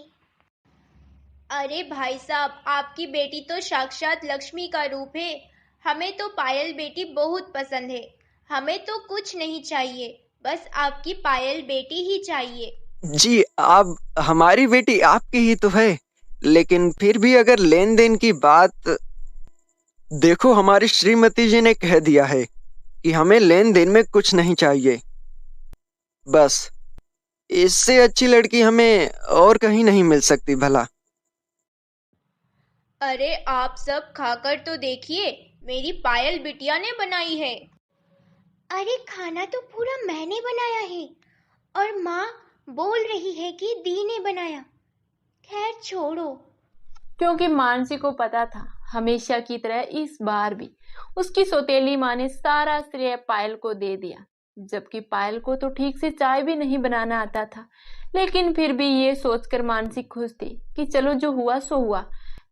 अरे भाई साहब, आपकी बेटी तो साक्षात लक्ष्मी का रूप है। हमें तो पायल बेटी बहुत पसंद है। हमें तो कुछ नहीं चाहिए, बस आपकी पायल बेटी ही चाहिए। जी, आप हमारी बेटी आपकी ही तो है, लेकिन फिर भी अगर लेन देन की बात, देखो हमारी श्रीमती जी ने कह दिया है कि हमें लेन देन में कुछ नहीं चाहिए। बस इससे अच्छी लड़की हमें और कहीं नहीं मिल सकती भला। अरे आप सब खाकर तो देखिए, मेरी पायल बिटिया ने बनाई है। अरे खाना तो पूरा मैंने बनाया है और माँ बोल रही है कि दी ने बनाया। खैर छोड़ो। क्योंकि मानसी को पता था हमेशा की तरह इस बार भी उसकी सौतेली माँ ने सारा श्रेय पायल को दे दिया, जबकि पायल को तो ठीक से चाय भी नहीं बनाना आता था। लेकिन फिर भी ये सोचकर मानसी खुश थी कि चलो जो हुआ सो हुआ,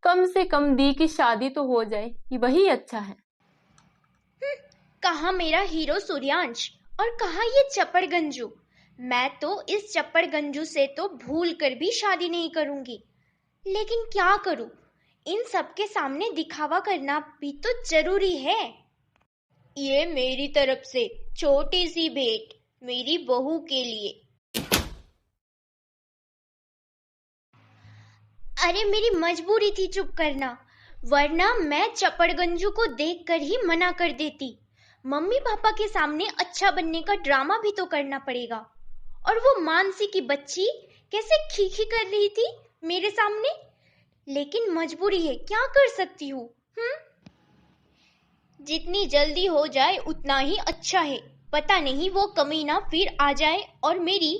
कम से कम दी की शादी तो हो जाए, वही अच्छा है। कहाँ मेरा हीरो सूर्यांश और कहाँ ये चप्पड़ गंजू। मैं तो इस चप्पड़ गंजू से तो भूल कर भी शादी नहीं करूंगी। लेकिन क्या करूं, इन सबके सामने दिखावा करना भी तो जरूरी है। ये मेरी तरफ से छोटी सी भेंट मेरी बहू के लिए। अरे मेरी मजबूरी थी चुप करना, वरना मैं चप्पड़गंजू को देखकर ही मना कर देती। मम्मी पापा के सामने अच्छा बनने का ड्रामा भी तो करना पड़ेगा। और वो मानसी की बच्ची कैसे खीखी कर रही थी मेरे सामने। लेकिन मजबूरी है, क्या कर सकती हूँ। जितनी जल्दी हो जाए उतना ही अच्छा है। पता नहीं वो कमीना फिर आ जाए और मेरी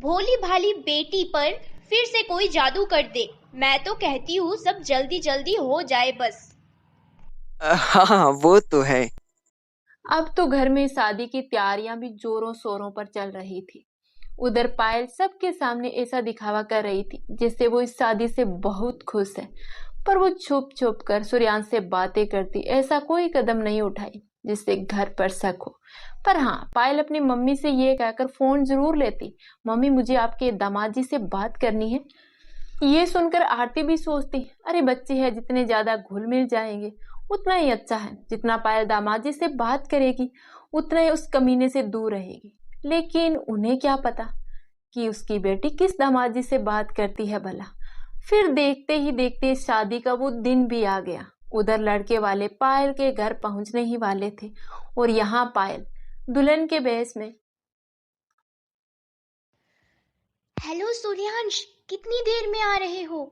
भोली भाली बेटी पर फिर से कोई जादू कर दे। मैं तो कहती हूँ सब जल्दी जल्दी हो जाए बस। हाँ वो तो है। अब तो घर में शादी की तैयारियां भी जोरों शोरों पर चल रही थी। उधर पायल सबके सामने ऐसा दिखावा कर रही थी जैसे वो इस शादी से बहुत खुश है, पर वो छुप छुप कर सूर्यांश से बातें करती, ऐसा कोई कदम नहीं उठाई जिससे घर पर शक हो। पर हाँ, पायल अपनी मम्मी से ये कहकर फोन जरूर लेती, मम्मी मुझे आपके दामाद जी से बात करनी है। ये सुनकर आरती भी सोचती, अरे बच्चे है, जितने ज्यादा घुल मिल जाएंगे उतना ही अच्छा है। जितना पायल दामाद जी से बात करेगी उतना ही उस कमीने से दूर रहेगी। लेकिन उन्हें क्या पता कि उसकी बेटी किस दामाद जी से बात करती है भला। फिर देखते ही देखते शादी का वो दिन भी आ गया। उधर लड़के वाले पायल के घर पहुंचने ही वाले थे और यहाँ पायल दुल्हन के भेष में। हेलो सूर्यांश, कितनी देर में आ रहे हो?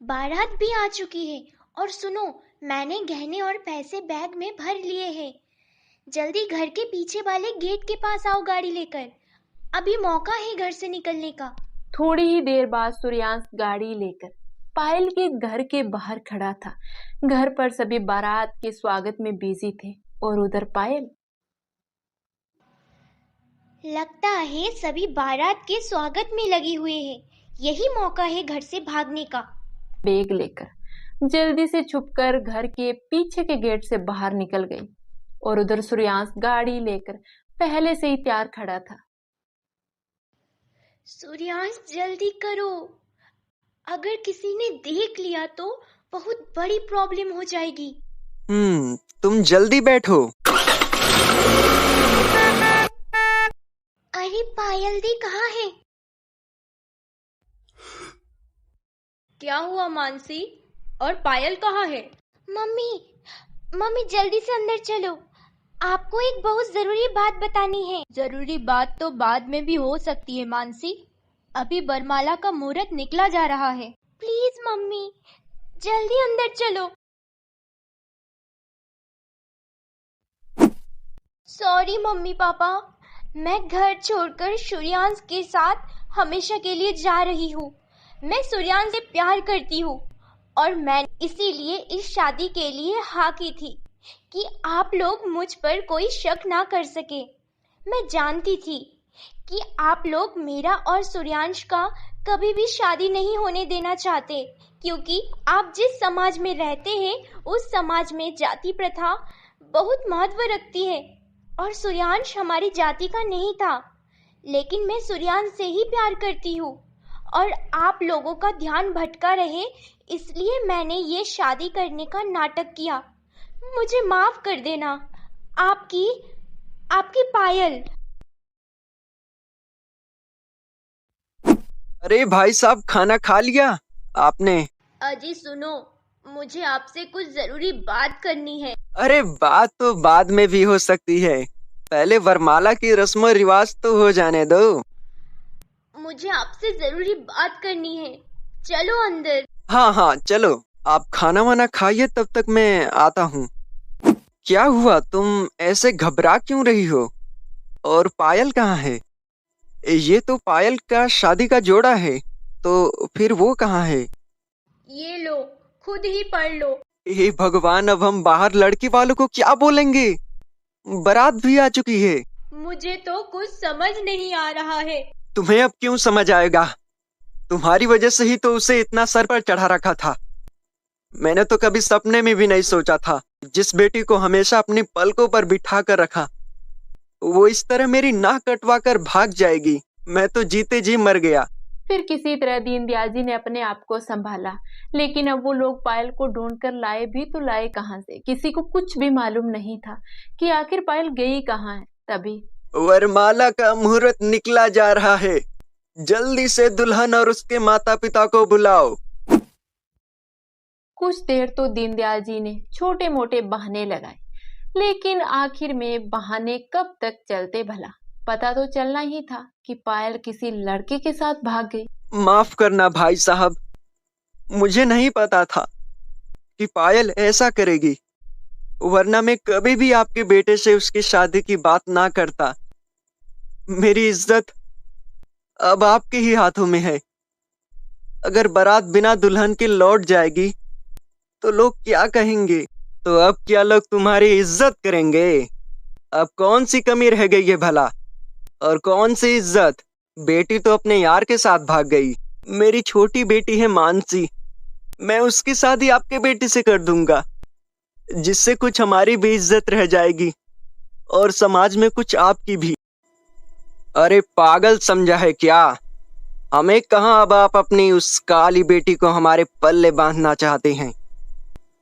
बारात भी आ चुकी है। और सुनो, मैंने गहने और पैसे बैग में भर लिए हैं। जल्दी घर के पीछे वाले गेट के पास आओ गाड़ी लेकर, अभी मौका है घर से निकलने का। थोड़ी ही देर बाद सूर्यांश गाड़ी लेकर पायल के घर के बाहर खड़ा था। घर पर सभी बारात के स्वागत में बिजी थे और उधर पायल। लगता है सभी बारात के स्वागत में लगे हुए हैं। यही मौका है घर से भागने का। बैग लेकर जल्दी से छुपकर घर के पीछे के गेट से बाहर निकल गई और उधर सूर्यांश गाड़ी लेकर पहले से ही तैयार खड़ा था। सूर्यांश जल्दी करो, अगर किसी ने देख लिया तो बहुत बड़ी प्रॉब्लम हो जाएगी। तुम जल्दी बैठो। अरे पायल दी कहाँ है? क्या हुआ मानसी? और पायल कहाँ है? मम्मी मम्मी जल्दी से अंदर चलो, आपको एक बहुत जरूरी बात बतानी है। जरूरी बात तो बाद में भी हो सकती है मानसी, अभी वरमाला का मुहूर्त निकला जा रहा है। प्लीज मम्मी जल्दी अंदर चलो। सॉरी मम्मी पापा, मैं घर छोड़कर सूर्यांश के साथ हमेशा के लिए जा रही हूँ। मैं सूर्यांश से प्यार करती हूँ और मैं इसीलिए इस शादी के लिए हाँ की थी कि आप लोग मुझ पर कोई शक ना कर सके। मैं जानती थी कि आप लोग मेरा और सूर्यांश का कभी भी शादी नहीं होने देना चाहते, क्योंकि आप जिस समाज में रहते हैं उस समाज में जाति प्रथा बहुत महत्व रखती है और सूर्यांश हमारी जाति का नहीं था। लेकिन मैं सूर्यांश से ही प्यार करती हूँ और आप लोगों का ध्यान भटका रहे इसलिए मैंने ये शादी करने का नाटक किया। मुझे माफ कर देना। आपकी पायल। अरे भाई साहब, खाना खा लिया आपने? अजी सुनो, मुझे आपसे कुछ जरूरी बात करनी है। अरे बात तो बाद में भी हो सकती है, पहले वरमाला की रस्म रिवाज तो हो जाने दो। मुझे आपसे जरूरी बात करनी है, चलो अंदर। हाँ हाँ चलो, आप खाना वाना खाइए, तब तक मैं आता हूँ। क्या हुआ, तुम ऐसे घबरा क्यों रही हो? और पायल कहाँ है? ये तो पायल का शादी का जोड़ा है, तो फिर वो कहाँ है? ये लो, खुद ही पढ़ लो। हे भगवान, अब हम बाहर लड़की वालों को क्या बोलेंगे? बारात भी आ चुकी है। मुझे तो कुछ समझ नहीं आ रहा है। तुम्हें अब क्यों समझ आएगा? तुम्हारी वजह से ही तो उसे इतना सर पर चढ़ा रखा था। मैंने तो कभी सपने में भी नहीं सोचा था, जिस बेटी को हमेशा अपनी पलकों पर बिठा कर रखा, वो इस तरह मेरी नाक कटवा कर भाग जाएगी। मैं तो जीते जी मर गया। फिर किसी तरह दीनदयाल जी ने अपने आप को संभाला, लेकिन अब वो लोग पायल को ढूंढ कर लाए भी तो लाए कहाँ से? किसी को कुछ भी मालूम नहीं था कि आखिर पायल गई कहाँ है। तभी वरमाला का मुहूर्त निकला जा रहा है, जल्दी से दुल्हन और उसके माता पिता को बुलाओ। कुछ देर तो दीनदयाल जी ने छोटे मोटे बहाने लगाए, लेकिन आखिर में बहाने कब तक चलते भला? पता तो चलना ही था कि पायल किसी लड़के के साथ भाग गई। माफ करना भाई साहब, मुझे नहीं पता था कि पायल ऐसा करेगी, वरना मैं कभी भी आपके बेटे से उसकी शादी की बात ना करता। मेरी इज्जत अब आपके ही हाथों में है। अगर बारात बिना दुल्हन के लौट जाएगी तो लोग क्या कहेंगे? तो अब क्या लोग तुम्हारी इज्जत करेंगे? अब कौन सी कमी रह गई है भला, और कौन सी इज्जत? बेटी तो अपने यार के साथ भाग गई। मेरी छोटी बेटी है मानसी, मैं उसकी शादी आपके बेटे से कर दूंगा, जिससे कुछ हमारी भी इज्जत रह जाएगी और समाज में कुछ आपकी भी। अरे पागल समझा है क्या? हमें कहाँ अब आप अपनी उस काली बेटी को हमारे पल्ले बांधना चाहते हैं?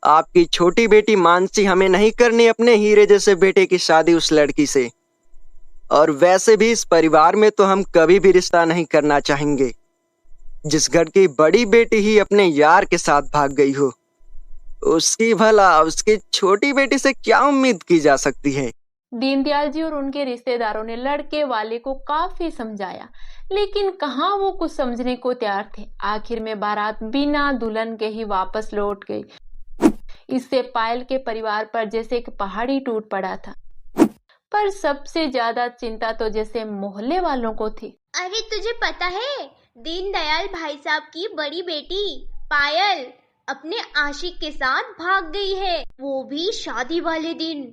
आपकी छोटी बेटी मानसी, हमें नहीं करनी अपने हीरे जैसे बेटे की शादी उस लड़की से। और वैसे भी इस परिवार में तो हम कभी भी रिश्ता नहीं करना चाहेंगे जिस घर की बड़ी बेटी ही अपने यार के साथ भाग गई हो। उसकी भला उसकी छोटी बेटी से क्या उम्मीद की जा सकती है? दीनदयाल जी और उनके रिश्तेदारों ने लड़के वाले को काफी समझाया, लेकिन कहाँ वो कुछ समझने को तैयार थे। आखिर में बारात बिना दुल्हन के ही वापस लौट गई। इससे पायल के परिवार पर जैसे एक पहाड़ी टूट पड़ा था। पर सबसे ज्यादा चिंता तो जैसे मोहल्ले वालों को थी। अरे तुझे पता है, दीनदयाल भाई साहब की बड़ी बेटी पायल अपने आशिक के साथ भाग गई है, वो भी शादी वाले दिन।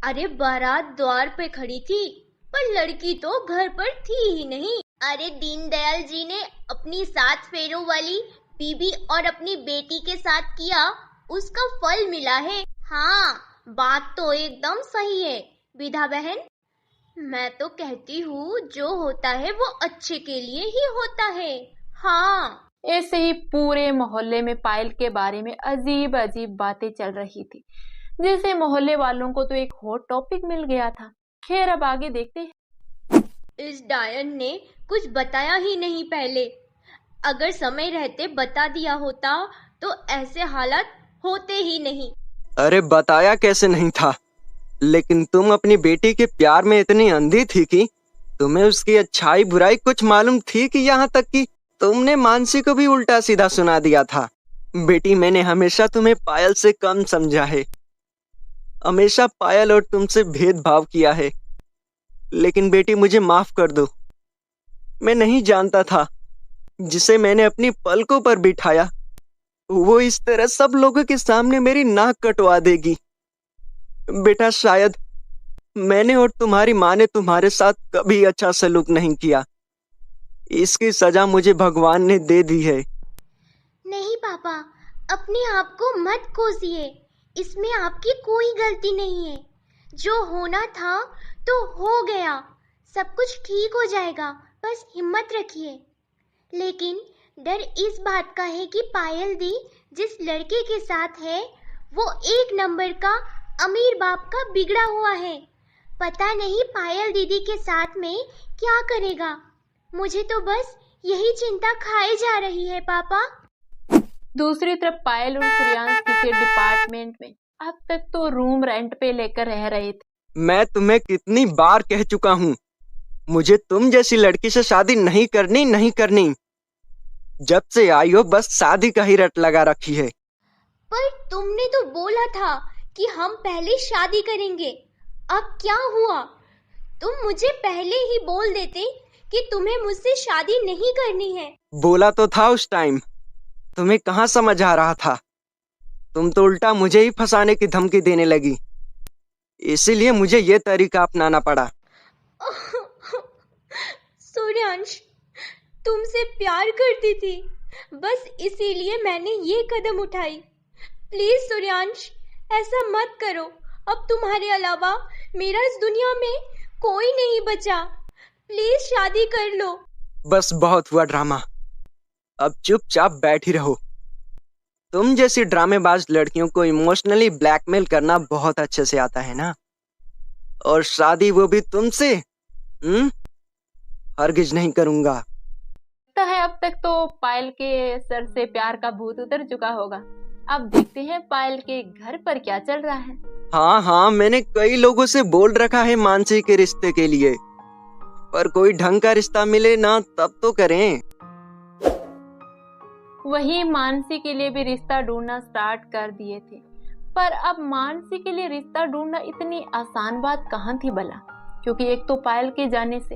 अरे बारात द्वार पे खड़ी थी, पर लड़की तो घर पर थी ही नहीं। अरे दीनदयाल जी ने अपनी 7 फेरों वाली बीबी और अपनी बेटी के साथ किया, उसका फल मिला है। हाँ, बात तो एकदम सही है विधा बहन। मैं तो कहती हूँ जो होता है वो अच्छे के लिए ही होता है। हाँ, ऐसे ही पूरे मोहल्ले में पायल के बारे में अजीब अजीब बातें चल रही थी। जैसे मोहल्ले वालों को तो एक हॉट टॉपिक मिल गया था। खैर अब आगे देखते हैं। इस डायन ने कुछ बताया ही नहीं पहले। अगर समय रहते बता दिया होता तो ऐसे हालात होते ही नहीं। अरे बताया कैसे नहीं था, लेकिन तुम अपनी बेटी के प्यार में इतनी अंधी थी कि तुम्हें उसकी अच्छाई बुराई कुछ मालूम थी, कि यहाँ तक कि तुमने मानसी को भी उल्टा सीधा सुना दिया था। बेटी, मैंने हमेशा तुम्हें पायल से कम समझा है, हमेशा पायल और तुमसे भेदभाव किया है। लेकिन बेटी, मुझे माफ कर दो। मैं नहीं जानता था जिसे मैंने अपनी पलकों पर बिठाया वो इस तरह सब लोगों के सामने मेरी नाक कटवा देगी। बेटा, शायद मैंने और तुम्हारी माँ ने तुम्हारे साथ कभी अच्छा सलूक नहीं किया। इसकी सजा मुझे भगवान ने दे दी है। नहीं पापा, अपने आप को मत कोसिए। इसमें आपकी कोई गलती नहीं है। जो होना था तो हो गया। सब कुछ ठीक हो जाएगा, बस हिम्मत रखिए। लेकिन डर इस बात का है कि पायल दी जिस लड़के के साथ है वो एक नंबर का अमीर बाप का बिगड़ा हुआ है। पता नहीं पायल दीदी के साथ में क्या करेगा। मुझे तो बस यही चिंता खाए जा रही है पापा। दूसरी तरफ पायल और सूर्यांश किसी डिपार्टमेंट में अब तक तो रूम रेंट पे लेकर रह रहे थे। मैं तुम्हें कितनी बार कह चुका हूँ, मुझे तुम जैसी लड़की से शादी नहीं करनी। जब से आई हो बस शादी का ही रट लगा रखी है। पर तुमने तो बोला था कि हम पहले शादी करेंगे। अब क्या हुआ? तुम मुझे पहले ही बोल देते कि तुम्हें मुझसे शादी नहीं करनी है। बोला तो था उस टाइम, तुम्हें कहाँ समझ आ रहा था। तुम तो उल्टा मुझे ही फंसाने की धमकी देने लगी, इसीलिए मुझे ये तरीका अपनाना पड़ा। सूर्यांश, तुमसे प्यार करती थी, बस इसीलिए मैंने ये कदम उठाई। प्लीज सूर्यांश, ऐसा मत करो। अब तुम्हारे अलावा मेरा इस दुनिया में कोई नहीं बचा। प्लीज शादी कर लो। बस बहुत हुआ ड्रामा, अब चुपचाप बैठी रहो। तुम जैसी ड्रामेबाज लड़कियों को इमोशनली ब्लैकमेल करना बहुत अच्छे से आता है ना, और शादी वो भी तुमसे। हरगिज नहीं करूंगा। लगता है अब तक तो पायल के सर से प्यार का भूत उतर चुका होगा। अब देखते हैं पायल के घर पर क्या चल रहा है। हाँ, मैंने कई लोगों से बोल रखा है मानसी के रिश्ते के लिए, पर कोई ढंग का रिश्ता मिले ना तब तो करें। वही मानसी के लिए भी रिश्ता ढूंढना स्टार्ट कर दिए थे, पर अब मानसी के लिए रिश्ता ढूंढना इतनी आसान बात कहाँ थी भला, क्योंकि एक तो पायल के जाने से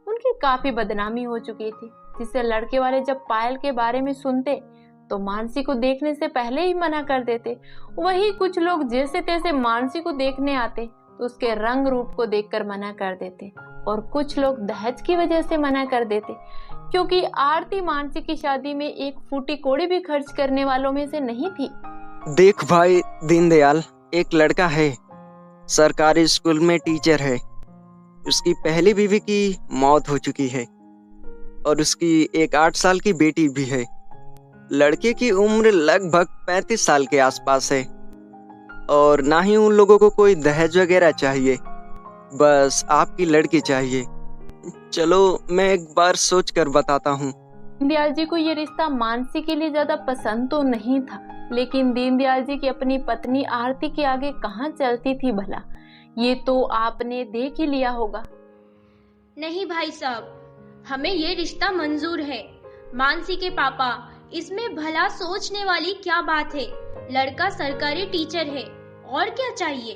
उनकी काफी बदनामी हो चुकी थी, जिससे लड़के वाले जब पायल के बारे में सुनते तो मानसी को देखने से पहले ही मना कर देते। वही कुछ लोग जैसे तैसे मानसी को देखने आते तो उसके रंग रूप को देखकर मना कर देते, और कुछ लोग दहेज की वजह से मना कर देते, क्योंकि आरती मानसी की शादी में एक फूटी कौड़ी भी खर्च करने वालों में से नहीं थी। देख भाई दीनदयाल, एक लड़का है, सरकारी स्कूल में टीचर है। उसकी पहली बीवी की मौत हो चुकी है और उसकी एक 8 साल की बेटी भी है। लड़के की उम्र लगभग 35 साल के आसपास है, और ना ही उन लोगों को कोई दहेज वगैरह चाहिए, बस आपकी लड़की चाहिए। चलो मैं एक बार सोच कर बताता हूँ। दीनदयाल जी को ये रिश्ता मानसी के लिए ज्यादा पसंद तो नहीं था, लेकिन दीनदयाल जी की अपनी पत्नी आरती के आगे कहाँ चलती थी भला, ये तो आपने देख ही लिया होगा। नहीं भाई साहब, हमें ये रिश्ता मंजूर है। मानसी के पापा, इसमें भला सोचने वाली क्या बात है? लड़का सरकारी टीचर है, और क्या चाहिए?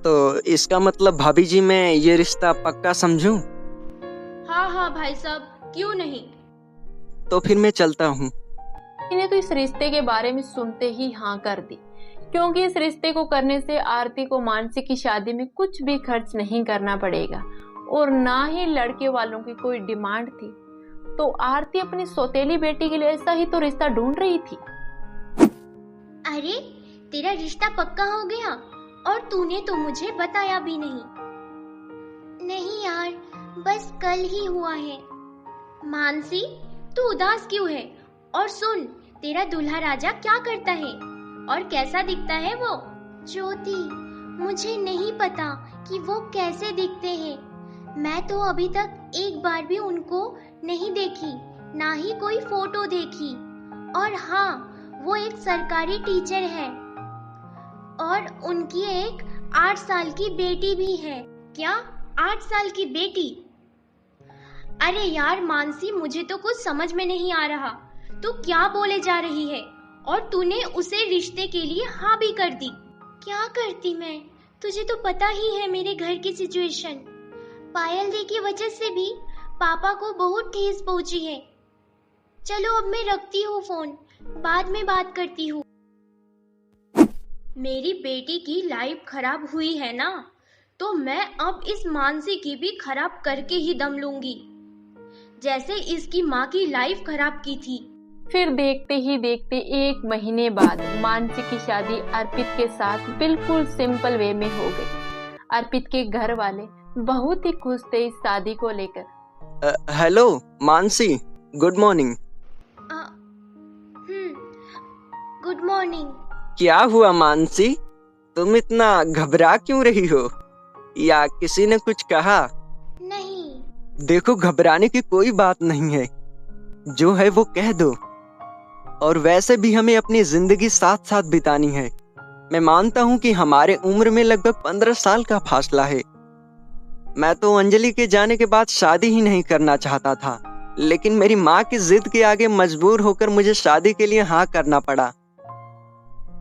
तो इसका मतलब भाभी जी मैं ये रिश्ता पक्का समझूं? हाँ भाई साहब, क्यों नहीं। तो फिर मैं चलता हूँ। इन्हें तो इस रिश्ते के बारे में सुनते ही हाँ कर दी, क्योंकि इस रिश्ते को करने से आरती को मानसी की शादी में कुछ भी खर्च नहीं करना पड़ेगा, और ना ही लड़के वालों की कोई डिमांड थी। तो आरती अपनी सौतेली बेटी के लिए ऐसा ही तो रिश्ता ढूंढ रही थी। अरे, तेरा रिश्ता पक्का हो गया और तूने तो मुझे बताया भी नहीं। नहीं यार, बस कल ही हुआ है। मानसी, तू उदास क्यों है? और सुन, तेरा दूल्हा राजा क्या करता है और कैसा दिखता है वो? ज्योति, मुझे नहीं पता कि वो कैसे दिखते हैं। मैं तो अभी तक एक बार भी उनको नहीं देखी, ना ही कोई फोटो देखी। और हाँ, वो एक सरकारी टीचर है और उनकी एक 8 साल की बेटी भी है। क्या 8 साल की बेटी? अरे यार मानसी, मुझे तो कुछ समझ में नहीं आ रहा। तू क्या बोले जा रही है? और तूने उसे रिश्ते के लिए हाँ भी कर दी। क्या करती मैं? तुझे तो पता ही है मेरे घर की सिचुएशन। पायल दी की वजह से भी पापा को बहुत ठेस पहुंची है। चलो अब मैं रखती हूँ फोन, बाद में बात करती हूँ। मेरी बेटी की लाइफ खराब हुई है ना, तो मैं अब इस मानसी की भी खराब करके ही दम लूंगी, जैसे इसकी माँ की लाइफ खराब की थी। फिर देखते ही देखते 1 महीने बाद मानसी की शादी अर्पित के साथ बिल्कुल सिंपल वे में हो गई। अर्पित के घर वाले बहुत ही खुश थे इस शादी को लेकर। Hello Mansi, good morning. Good morning. क्या हुआ मानसी, तुम इतना घबरा क्यों रही हो? या किसी ने कुछ कहा? नहीं। देखो, घबराने की कोई बात नहीं है, जो है वो कह दो। और वैसे भी हमें अपनी जिंदगी साथ साथ बितानी है। मैं मानता हूँ कि हमारे उम्र में लगभग 15 साल का फासला है। मैं तो अंजलि के जाने के बाद शादी ही नहीं करना चाहता था, लेकिन मेरी माँ की जिद के आगे मजबूर होकर मुझे शादी के लिए हाँ करना पड़ा।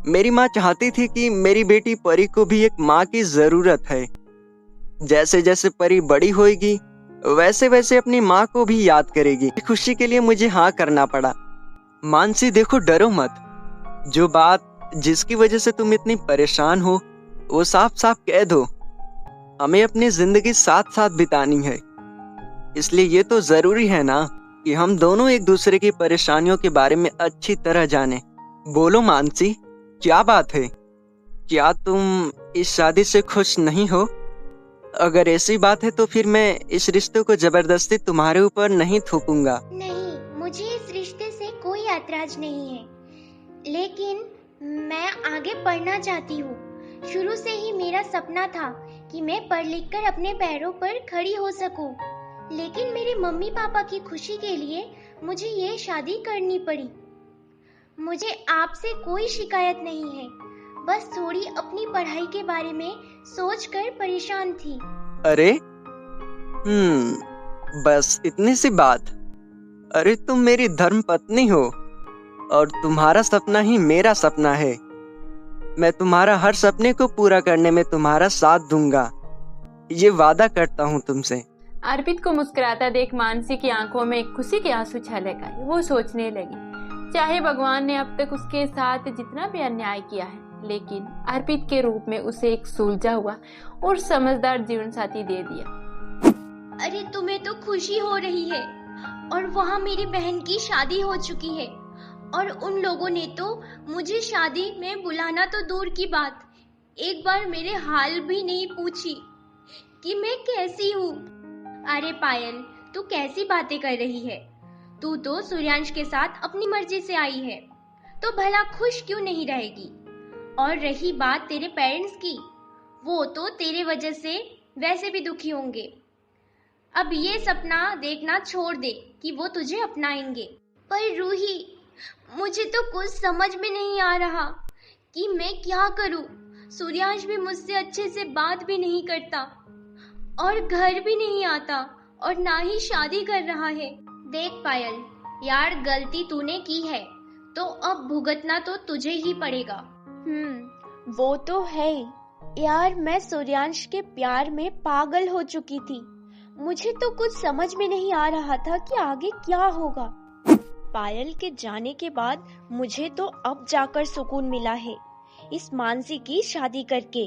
मेरी माँ चाहती थी कि मेरी बेटी परी को भी एक माँ की जरूरत है। जैसे जैसे परी बड़ी होगी वैसे वैसे अपनी माँ को भी याद करेगी। खुशी के लिए मुझे हाँ करना पड़ा। मानसी देखो, डरो मत। जो बात जिसकी वजह से तुम इतनी परेशान हो वो साफ साफ कह दो। हमें अपनी जिंदगी साथ साथ बितानी है, इसलिए ये तो जरूरी है ना कि हम दोनों एक दूसरे की परेशानियों के बारे में अच्छी तरह जाने। बोलो मानसी, क्या बात है? क्या तुम इस शादी से खुश नहीं हो? अगर ऐसी बात है तो फिर मैं इस रिश्ते को जबरदस्ती तुम्हारे ऊपर नहीं थोपूंगा। नहीं, मुझे इस रिश्ते से कोई ऐतराज नहीं है, लेकिन मैं आगे पढ़ना चाहती हूँ। शुरू से ही मेरा सपना था कि मैं पढ़ लिख कर अपने पैरों पर खड़ी हो सकूं, लेकिन मेरे मम्मी पापा की खुशी के लिए मुझे ये शादी करनी पड़ी। मुझे आपसे कोई शिकायत नहीं है, बस थोड़ी अपनी पढ़ाई के बारे में सोचकर परेशान थी। अरे बस इतनी सी बात? अरे तुम मेरी धर्म पत्नी हो और तुम्हारा सपना ही मेरा सपना है। मैं तुम्हारा हर सपने को पूरा करने में तुम्हारा साथ दूंगा, ये वादा करता हूँ तुमसे। अर्पित को मुस्कुराता देख मानसी की आंखों में खुशी के आंसू छलक आए। वो सोचने लगी, चाहे भगवान ने अब तक उसके साथ जितना भी अन्याय किया है, लेकिन अर्पित के रूप में उसे एक सुलझा हुआ और समझदार जीवन साथी दे दिया। अरे तुम्हें तो खुशी हो रही है, और वहाँ मेरी बहन की शादी हो चुकी है, और उन लोगों ने तो मुझे शादी में बुलाना तो दूर की बात, एक बार मेरे हाल भी नहीं पूछी कि मैं कैसी हूँ। अरे पायल, तू कैसी बातें कर रही है? तू तो सूर्यांश के साथ अपनी मर्जी से आई है, तो भला खुश क्यों नहीं रहेगी? और रही बात तेरे पेरेंट्स की, वो तो तेरे वजह से वैसे भी दुखी होंगे। अब ये सपना देखना छोड़ दे कि वो तुझे अपनाएंगे। पर रूही, मुझे तो कुछ समझ में नहीं आ रहा कि मैं क्या करूं। सूर्यांश भी मुझसे अच्छे से बात भी नहीं करता और घर भी नहीं आता और ना ही शादी कर रहा है। देख पायल, यार गलती तूने की है तो अब भुगतना तो तुझे ही पड़ेगा। वो तो है यार, मैं सूर्यांश के प्यार में पागल हो चुकी थी। मुझे तो कुछ समझ में नहीं आ रहा था कि आगे क्या होगा। पायल के जाने के बाद मुझे तो अब जाकर सुकून मिला है इस मानसी की शादी करके।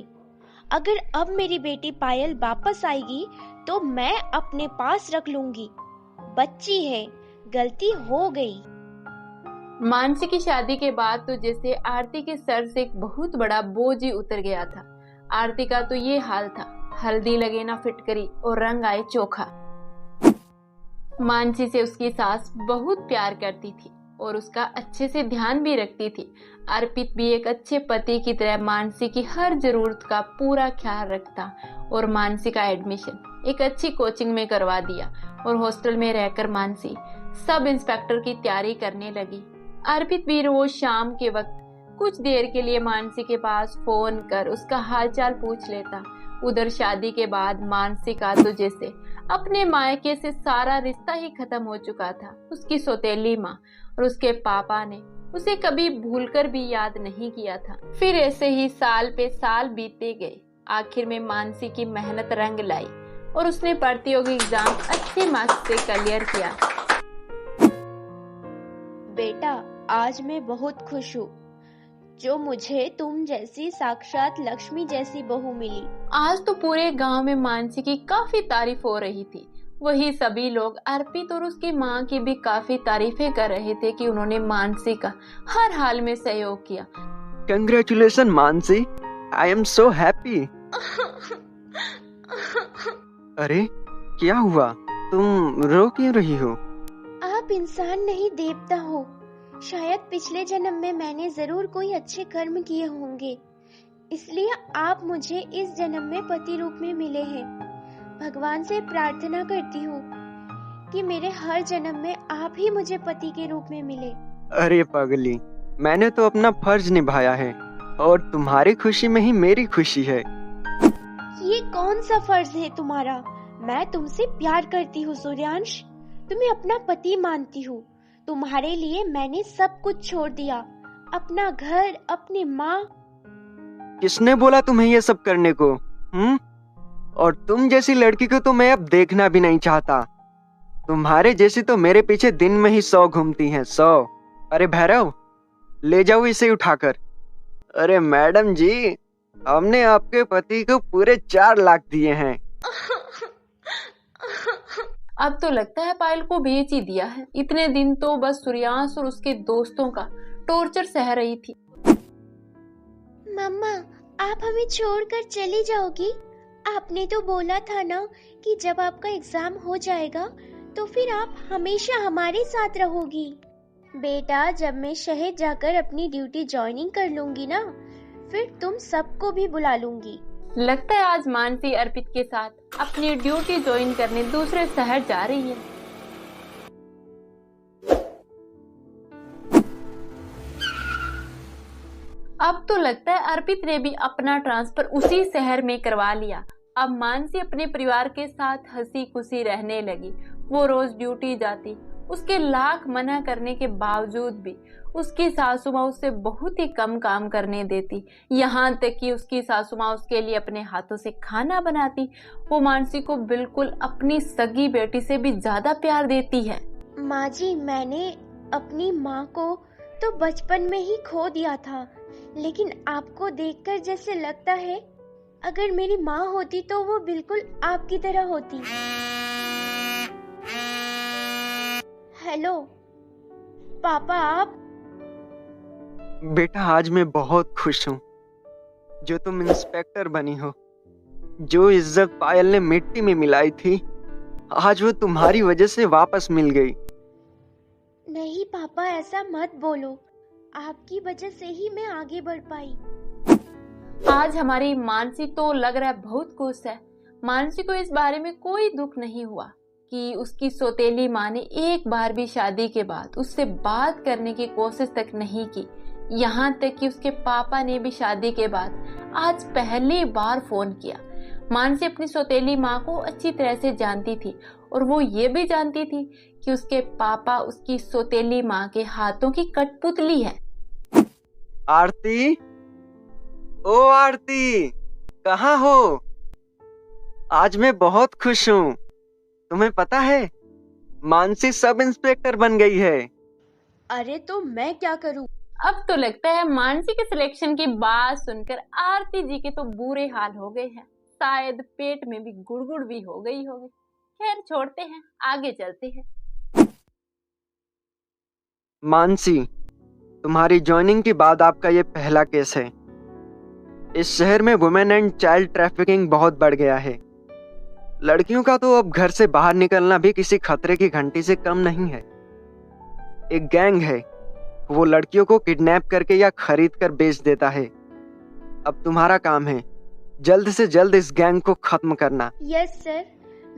अगर अब मेरी बेटी पायल वापस आएगी तो मैं अपने पास रख लूंगी। बच्ची है, गलती हो गई। मानसी की शादी के बाद तो जैसे आरती के सर से एक बहुत बड़ा बोझ ही उतर गया था। आरती का तो ये हाल था, हल्दी लगे ना फिटकरी और रंग आए चोखा। मानसी से उसकी सास बहुत प्यार करती थी, और उसका अच्छे से ध्यान भी रखती थी। अर्पित भी एक अच्छे पति की तरह मानसी की हर जरूरत का पूरा ख्याल रखता और मानसी का एडमिशन एक अच्छी कोचिंग में करवा दिया और हॉस्टल में रहकर मानसी सब इंस्पेक्टर की तैयारी करने लगी। अर्पित भी रोज शाम के वक्त कुछ देर के लिए मानसी के पास फोन कर उसका हालचाल पूछ लेता। उधर शादी के बाद मानसी का तो जैसे अपने मायके से सारा रिश्ता ही खत्म हो चुका था। उसकी सौतेली माँ और उसके पापा ने उसे कभी भूलकर भी याद नहीं किया था। फिर ऐसे ही साल पे साल बीतते गए। आखिर में मानसी की मेहनत रंग लाई और उसने प्रतियोगी एग्जाम अच्छे मार्क्स से क्लियर किया। बेटा, आज मैं बहुत खुश हूँ जो मुझे तुम जैसी साक्षात लक्ष्मी जैसी बहू मिली। आज तो पूरे गांव में मानसी की काफी तारीफ हो रही थी। वही सभी लोग अर्पित और उसकी माँ की भी काफी तारीफें कर रहे थे कि उन्होंने मानसी का हर हाल में सहयोग किया। Congratulation Mansi, I am so happy. अरे क्या हुआ, तुम रो क्यों रही हो? आप इंसान नहीं देवता हो। शायद पिछले जन्म में मैंने जरूर कोई अच्छे कर्म किए होंगे, इसलिए आप मुझे इस जन्म में पति रूप में मिले हैं। भगवान से प्रार्थना करती हूँ कि मेरे हर जन्म में आप ही मुझे पति के रूप में मिले। अरे पगली, मैंने तो अपना फर्ज निभाया है और तुम्हारी खुशी में ही मेरी खुशी है। ये कौन सा फर्ज है तुम्हारा? मैं तुमसे प्यार करती हूँ सूर्यांश, तुम्हें अपना पति मानती हूँ। तुम्हारे लिए मैंने सब कुछ छोड़ दिया, अपना घर, अपनी माँ। किसने बोला तुम्हें ये सब करने को? और तुम जैसी लड़की को तो मैं अब देखना भी नहीं चाहता। तुम्हारे जैसी तो मेरे पीछे दिन में ही 100 घूमती हैं, 100। अरे भैरव, ले जाओ इसे उठाकर। अरे मैडम जी, हमने आपके पति को पूरे 4 लाख दिए हैं। अब तो लगता है पायल को भेज ही दिया है। इतने दिन तो बस सूर्यांश और उसके दोस्तों का टॉर्चर सह रही थी। मम्मा, आप हमें छोड़कर चली जाओगी? आपने तो बोला था ना कि जब आपका एग्जाम हो जाएगा तो फिर आप हमेशा हमारे साथ रहोगी। बेटा, जब मैं शहर जाकर अपनी ड्यूटी ज्वाइनिंग कर लूंगी ना, फिर तुम सबको भी बुला लूंगी। लगता है आज मानसी अर्पित के साथ अपनी ड्यूटी ज्वाइन करने दूसरे शहर जा रही है। अब तो लगता है अर्पित ने भी अपना ट्रांसफर उसी शहर में करवा लिया। अब मानसी अपने परिवार के साथ हंसी खुशी रहने लगी। वो रोज ड्यूटी जाती। उसके लाख मना करने के बावजूद भी उसकी सासू माँ उससे बहुत ही कम काम करने देती। यहाँ तक कि उसकी सासू माँ उसके लिए अपने हाथों से खाना बनाती। वो मानसी को बिल्कुल अपनी सगी बेटी से भी ज्यादा प्यार देती है। माँ जी, मैंने अपनी माँ को तो बचपन में ही खो दिया था, लेकिन आपको देखकर जैसे लगता है अगर मेरी माँ होती तो वो बिल्कुल आपकी तरह होती। हेलो पापा, आप? बेटा, आज मैं बहुत खुश हूँ जो तुम इंस्पेक्टर बनी हो। जो इज्जत पायल ने मिट्टी में मिलाई थी, आज वो तुम्हारी वजह से वापस मिल गई। नहीं पापा, ऐसा मत बोलो। आपकी वजह से ही मैं आगे बढ़ पाई। आज हमारी मानसी तो लग रहा है बहुत खुश है। मानसी को इस बारे में कोई दुख नहीं हुआ कि उसकी सौतेली माँ ने एक बार भी शादी के बाद उससे बात करने की कोशिश तक नहीं की। यहाँ तक कि उसके पापा ने भी शादी के बाद आज पहली बार फोन किया। मानसी अपनी सौतेली माँ को अच्छी तरह से जानती थी और वो ये भी जानती थी कि उसके पापा उसकी सौतेली माँ के हाथों की कठपुतली है। आरती, ओ आरती, कहाँ हो? आज मैं बहुत खुश हूँ। तुम्हें पता है, मानसी सब इंस्पेक्टर बन गई है। अरे तो मैं क्या करूँ? अब तो लगता है मानसी के सिलेक्शन की बात सुनकर आरती जी के तो बुरे हाल हो गए हैं। शायद पेट में भी गुड़गुड़ भी हो गई होगी। खैर छोड़ते हैं, आगे चलते हैं। मानसी, तुम्हारी ज्वाइनिंग के बाद आपका ये पहला केस है। इस शहर में वुमेन एंड चाइल्ड ट्रैफिकिंग बहुत बढ़ गया है। लड़कियों का तो अब घर से बाहर निकलना भी किसी खतरे की घंटी से कम नहीं है। एक गैंग है, वो लड़कियों को किडनैप करके या खरीद कर बेच देता है। अब तुम्हारा काम है जल्द से जल्द इस गैंग को खत्म करना। यस सर,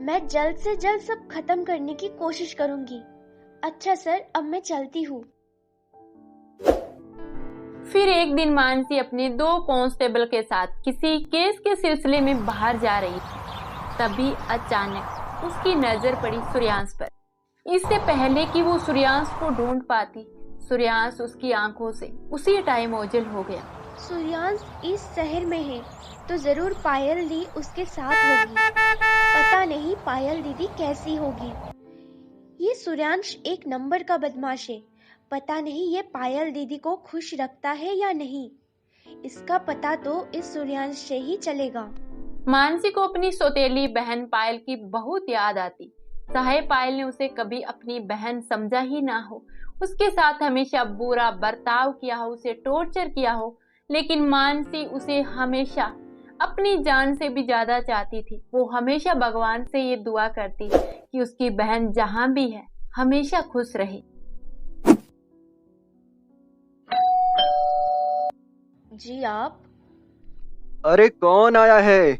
मैं जल्द से जल्द सब खत्म करने की कोशिश करूंगी। अच्छा सर, अब मैं चलती हूँ। फिर एक दिन मानसी अपने 2 कांस्टेबल के साथ किसी केस के सिलसिले में बाहर जा रही थी। तभी अचानक उसकी नजर पड़ी सूर्यांश पर। इससे पहले कि वो सूर्यांश को ढूंढ पाती, सूर्यांश उसकी आंखों से उसी टाइम ओझल हो गया। सूर्यांश इस शहर में है तो जरूर पायल दी उसके साथ होगी। पता नहीं पायल दीदी कैसी होगी। ये सूर्यांश एक नंबर का बदमाश है। पता नहीं ये पायल दीदी को खुश रखता है या नहीं। इसका पता तो इस सूर्यांश से ही चलेगा। मानसी को अपनी सौतेली बहन पायल की बहुत याद आती। चाहे पायल ने उसे कभी अपनी बहन समझा ही ना हो, उसके साथ हमेशा बुरा बर्ताव किया हो, उसे टॉर्चर किया हो, लेकिन मानसी उसे हमेशा अपनी जान से भी ज्यादा चाहती थी। वो हमेशा भगवान से ये दुआ करती कि उसकी बहन जहां भी है हमेशा खुश रहे। जी आप? अरे कौन आया है?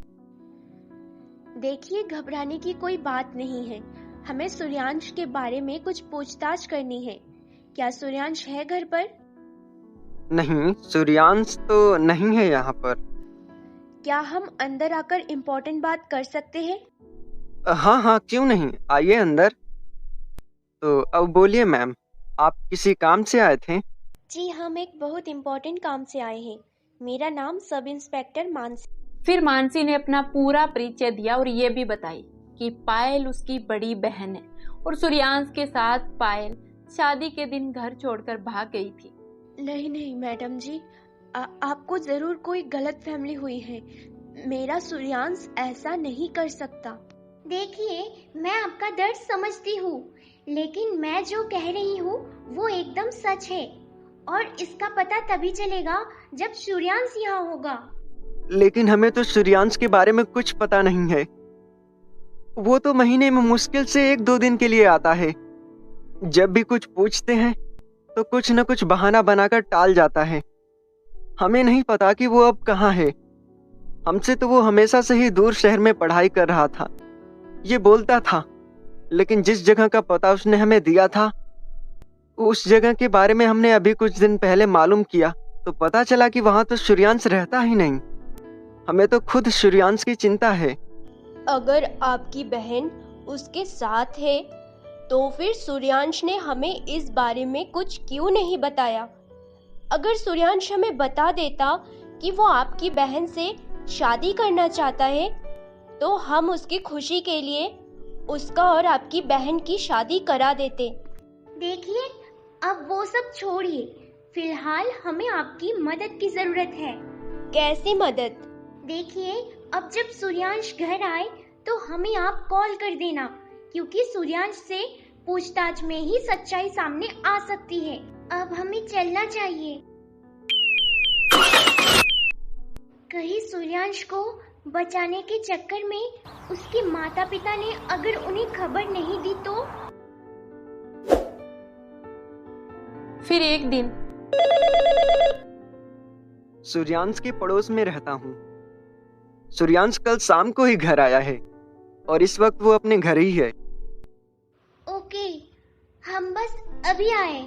देखिए, घबराने की कोई बात नहीं है। हमें सूर्यांश के बारे में कुछ पूछताछ करनी है। क्या सूर्यांश है घर पर? नहीं, सूर्यांश तो नहीं है यहाँ पर। क्या हम अंदर आकर इम्पोर्टेंट बात कर सकते हैं? हाँ हाँ, क्यों नहीं, आइए अंदर। तो अब बोलिए मैम, आप किसी काम से आए थे? जी, हम एक बहुत इम्पोर्टेंट काम से आए हैं। मेरा नाम सब इंस्पेक्टर मानसी। फिर मानसी ने अपना पूरा परिचय दिया और ये भी बताई कि पायल उसकी बड़ी बहन है और सूर्यांश के साथ पायल शादी के दिन घर छोड़कर भाग गई थी। नहीं नहीं मैडम जी, आपको जरूर कोई गलतफहमी हुई है। मेरा सूर्यांश ऐसा नहीं कर सकता। देखिए, मैं आपका दर्द समझती हूँ, लेकिन मैं जो कह रही हूँ वो एकदम सच है और इसका पता तभी चलेगा जब सूर्यांश यहाँ होगा। लेकिन हमें तो सूर्यांश के बारे में कुछ पता नहीं है। वो तो महीने में मुश्किल से 1-2 दिन के लिए आता है। जब भी कुछ पूछते हैं तो कुछ न कुछ बहाना बनाकर टाल जाता है। हमें नहीं पता कि वो अब कहाँ है। हमसे तो वो हमेशा से ही दूर शहर में पढ़ाई कर रहा था, ये बोलता था। लेकिन जिस जगह का पता उसने हमें दिया था, उस जगह के बारे में हमने अभी कुछ दिन पहले मालूम किया तो पता चला कि वहां तो सूर्यांश रहता ही नहीं। हमें तो खुद सूर्यांश की चिंता है। अगर आपकी बहन उसके साथ है तो फिर सूर्यांश ने हमें इस बारे में कुछ क्यों नहीं बताया? अगर सूर्यांश हमें बता देता कि वो आपकी बहन से शादी करना चाहता है तो हम उसकी खुशी के लिए उसका और आपकी बहन की शादी करा देते। देखिए, अब वो सब छोड़िए। फिलहाल हमें आपकी मदद की जरूरत है। कैसी मदद? देखिए, अब जब सूर्यांश घर आए तो हमें आप कॉल कर देना, क्योंकि सूर्यांश से पूछताछ में ही सच्चाई सामने आ सकती है। अब हमें चलना चाहिए। कहीं सूर्यांश को बचाने के चक्कर में उसके माता पिता ने अगर उन्हें खबर नहीं दी तो? फिर एक दिन सूर्यांश के पड़ोस में रहता हूँ। सूर्यांश कल शाम को ही घर आया है और इस वक्त वो अपने घर ही है। ओके, हम बस अभी आए।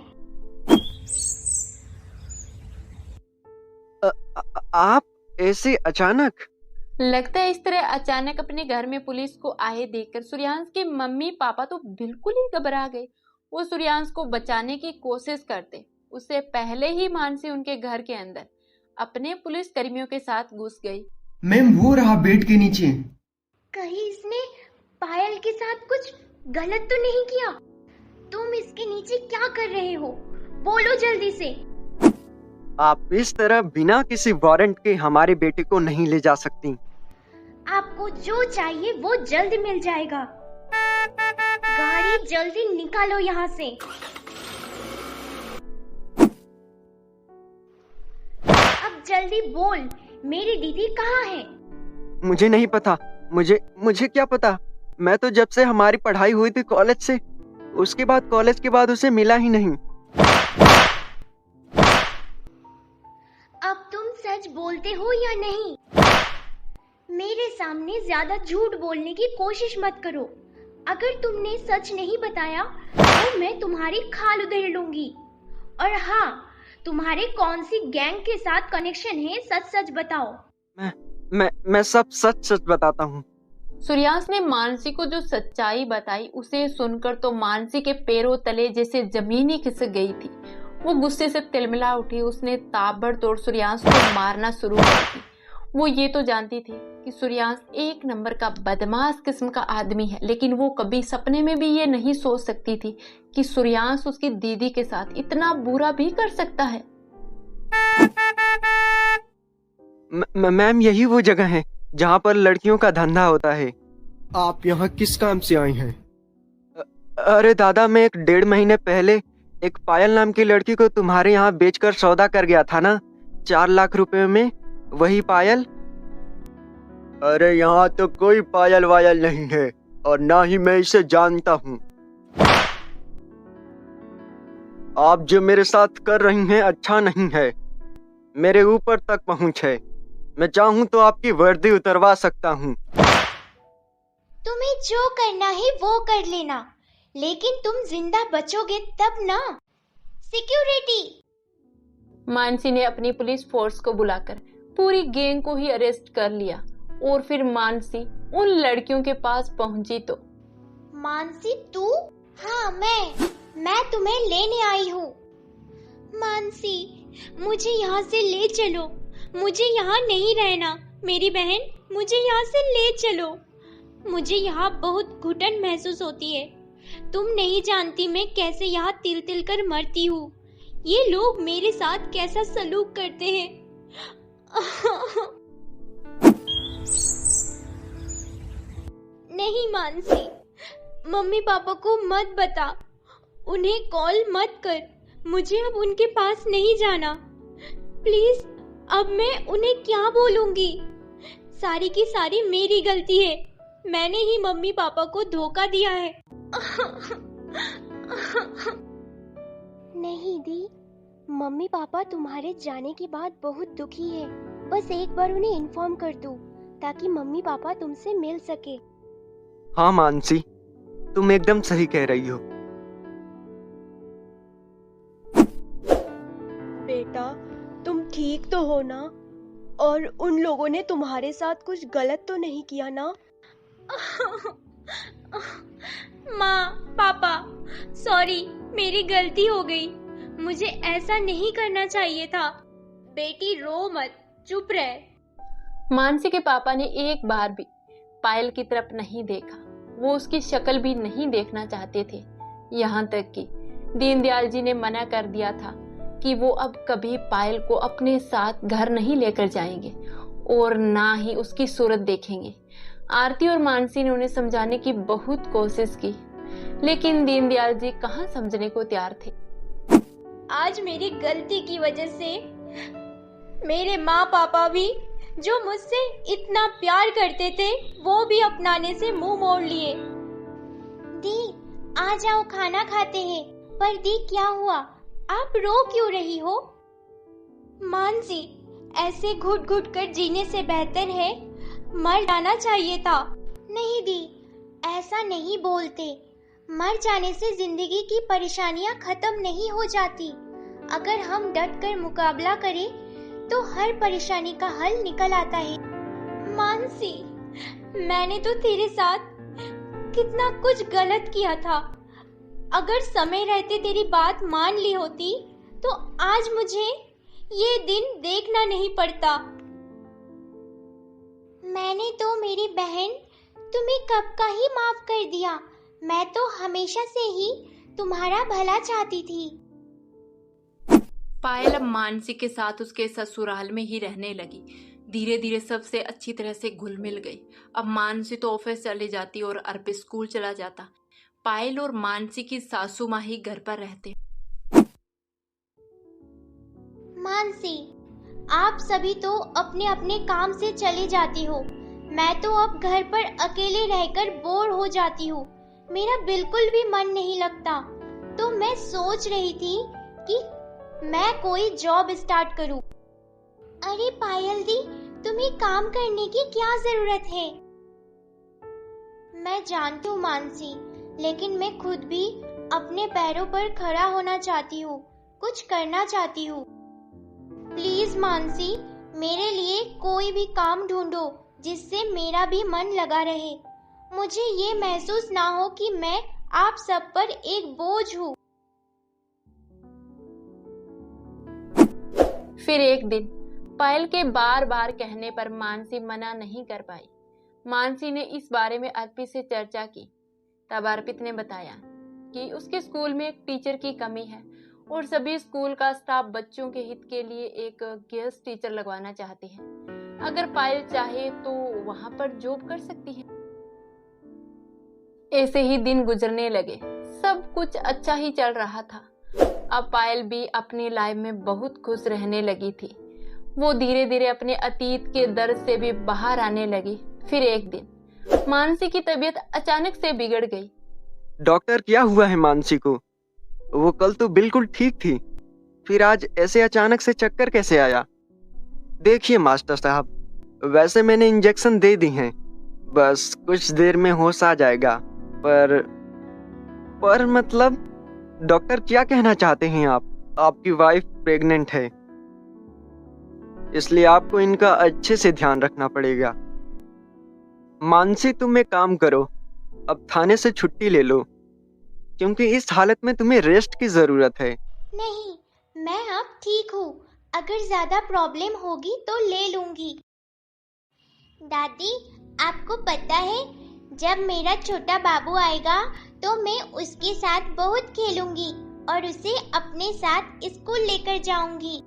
आप ऐसे अचानक? लगता है इस तरह अचानक अपने घर में पुलिस को आए देखकर सूर्यांश के मम्मी पापा तो बिल्कुल ही घबरा गए। वो सूर्यांश को बचाने की कोशिश करते, उससे पहले ही मानसी उनके घर के अंदर अपने पुलिस कर्मियों के साथ घुस गई। मैम, वो रहा बेड के नीचे। कहीं इसने पायल के साथ कुछ गलत तो नहीं किया? तुम इसके नीचे क्या कर रहे हो? बोलो जल्दी से। आप इस तरह बिना किसी वारंट के हमारे बेटे को नहीं ले जा सकती। आपको जो चाहिए वो जल्द मिल जाएगा। गाड़ी जल्दी निकालो यहाँ से। अब जल्दी बोल, मेरी दीदी कहाँ है? मुझे नहीं पता। मुझे क्या पता। मैं तो जब से हमारी पढ़ाई हुई थी कॉलेज से, उसके बाद कॉलेज के बाद उसे मिला ही नहीं। अब तुम सच बोलते हो या नहीं? मेरे सामने ज्यादा झूठ बोलने की कोशिश मत करो। अगर तुमने सच नहीं बताया तो मैं तुम्हारी खाल उधेड़ लूंगी। और हाँ, तुम्हारे कौन सी गैंग के साथ कनेक्शन है, सच सच बताओ। मैं सब सच सच बताता हूँ। सूर्यांश ने मानसी को जो सच्चाई बताई उसे सुनकर तो मानसी के पैरों तले जैसे जमीन ही खिसक गई थी। वो गुस्से से तिलमिला उठी। उसने ताबड़तोड़ सूर्यांश को मारना शुरू कर दी। वो ये तो जानती थी कि सूर्यांश एक नंबर का बदमाश किस्म का आदमी है, लेकिन वो कभी सपने में भी ये नहीं सोच सकती थी कि सूर्यांश उसकी दीदी के साथ इतना बुरा भी कर सकता है। मैम, यही वो जगह है जहाँ पर लड़कियों का धंधा होता है। आप यहाँ किस काम से आई हैं? अरे दादा, मैं 1.5 महीने पहले एक पायल नाम की लड़की को तुम्हारे यहाँ बेचकर सौदा कर गया था ना, 4 लाख रुपए में। वही पायल। अरे यहाँ तो कोई पायल वायल नहीं है और ना ही मैं इसे जानता हूँ। आप जो मेरे साथ कर रही हैं अच्छा नहीं है। मेरे ऊपर तक पहुँच है। मैं चाहूँ तो आपकी वर्दी उतरवा सकता हूँ। तुम्हें जो करना है वो कर लेना, लेकिन तुम जिंदा बचोगे तब ना। सिक्योरिटी। मानसी ने अपनी पुलिस फोर्स को बुलाकर पूरी गैंग को ही अरेस्ट कर लिया और फिर मानसी उन लड़कियों के पास पहुंची तो। मानसी तू? हाँ मैं तुम्हें लेने आई हूँ। मानसी, मुझे यहाँ से ले चलो। मुझे यहाँ नहीं रहना। मेरी बहन, मुझे यहाँ से ले चलो। मुझे यहाँ बहुत घुटन महसूस होती है। तुम नहीं जानती मैं कैसे यहाँ तिल तिल कर मरती हूँ। ये लोग मेरे साथ कैसा सलूक करते हैं। नहीं मानसी, मम्मी पापा को मत बता। उन्हें कॉल मत कर। मुझे अब उनके पास नहीं जाना। प्लीज, अब मैं उन्हें क्या बोलूंगी? सारी की सारी मेरी गलती है। मैंने ही मम्मी पापा को धोखा दिया है। नहीं दी, मम्मी पापा तुम्हारे जाने के बाद बहुत दुखी है। बस एक बार उन्हें इन्फॉर्म कर दो ताकि मम्मी पापा तुमसे मिल सके। हाँ मानसी, तुम एकदम सही कह रही हो। बेटा, तुम ठीक तो हो ना? और उन लोगों ने तुम्हारे साथ कुछ गलत तो नहीं किया ना? माँ, पापा, सॉरी, मेरी गलती हो गई। मुझे ऐसा नहीं करना चाहिए था। बेटी रो मत, चुप रह। मानसी के पापा ने एक बार भी पायल की तरफ नहीं देखा। वो उसकी शक्ल भी नहीं देखना चाहते थे। यहाँ तक कि दीनदयाल जी ने मना कर दिया था कि वो अब कभी पायल को अपने साथ घर नहीं लेकर जाएंगे और ना ही उसकी सूरत देखेंगे। आरती और मानसी ने उन्हें समझाने की बहुत कोशिश की, लेकिन दीनदयाल जी कहाँ समझने को तैयार थे। आज मेरी गलती की वजह से मेरे माँ पापा भी, जो मुझसे इतना प्यार करते थे, वो भी अपनाने से मुंह मोड़ लिए। दी, आ जाओ, खाना खाते हैं। पर दी, क्या हुआ? आप रो क्यों रही हो? मानसी, ऐसे घुट घुट कर जीने से बेहतर है मर जाना चाहिए था। नहीं दी, ऐसा नहीं बोलते। मर जाने से जिंदगी की परेशानियां खत्म नहीं हो जाती। अगर हम डट कर मुकाबला करें तो हर परेशानी का हल निकल आता है। मानसी, मैंने तो तेरे साथ कितना कुछ गलत किया था। अगर समय रहते तेरी बात मान ली होती तो आज मुझे ये दिन देखना नहीं पड़ता। मैंने तो मेरी बहन तुम्हें कब का ही माफ कर दिया। मैं तो हमेशा से ही तुम्हारा भला चाहती थी। पायल अब मानसी के साथ उसके ससुराल में ही रहने लगी। धीरे धीरे सबसे अच्छी तरह से घुल मिल गई। अब मानसी तो ऑफिस चली जाती और अर्पित स्कूल चला जाता। पायल और मानसी की सासू माँ ही घर पर रहते। मानसी, आप सभी तो अपने अपने काम से चले जाती हो। मैं तो अब घर पर अकेले रहकर बोर हो जाती हूँ। मेरा बिल्कुल भी मन नहीं लगता। तो मैं सोच रही थी कि मैं कोई जॉब स्टार्ट करूं। अरे पायल दी, तुम्हें काम करने की क्या जरूरत है? मैं जानती हूँ मानसी, लेकिन मैं खुद भी अपने पैरों पर खड़ा होना चाहती हूँ, कुछ करना चाहती हूँ। प्लीज मानसी, मेरे लिए कोई भी काम ढूंढो जिससे मेरा भी मन लगा रहे। मुझे ये महसूस ना हो कि मैं आप सब पर एक बोझ हूँ। फिर एक दिन पायल के बार बार कहने पर मानसी मना नहीं कर पाई। मानसी ने इस बारे में अर्पित से चर्चा की। तब अर्पित ने बताया कि उसके स्कूल में एक टीचर की कमी है और सभी स्कूल का स्टाफ बच्चों के हित के लिए एक गेस्ट टीचर लगवाना चाहते हैं। अगर पायल चाहे तो वहां पर जॉब कर सकती है। ऐसे ही दिन गुजरने लगे। सब कुछ अच्छा ही चल रहा था। अब पायल भी अपनी लाइफ में बहुत खुश रहने लगी थी। वो धीरे धीरे अपने अतीत के दर्द से भी बाहर आने लगी। फिर एक दिन मानसी की तबीयत अचानक से बिगड़ गई। डॉक्टर, क्या हुआ है मानसी को? वो कल तो बिल्कुल ठीक थी, फिर आज ऐसे अचानक से चक्कर कैसे आया? देखिए मास्टर साहब, वैसे मैंने इंजेक्शन दे दी हैं, बस कुछ देर में होश आ जाएगा। पर मतलब डॉक्टर क्या कहना चाहते हैं आप? आपकी वाइफ प्रेग्नेंट है, इसलिए आपको इनका अच्छे से ध्यान रखना पड़ेगा। मानसी, तुम एक काम करो, अब थाने से छुट्टी ले लो, क्योंकि इस हालत में तुम्हें रेस्ट की जरूरत है। नहीं, मैं अब ठीक हूँ। अगर ज्यादा प्रॉब्लम होगी तो ले लूंगी। दादी, आपको पता है, जब मेरा छोटा बाबू आएगा तो मैं उसके साथ बहुत खेलूंगी और उसे अपने साथ स्कूल लेकर जाऊंगी।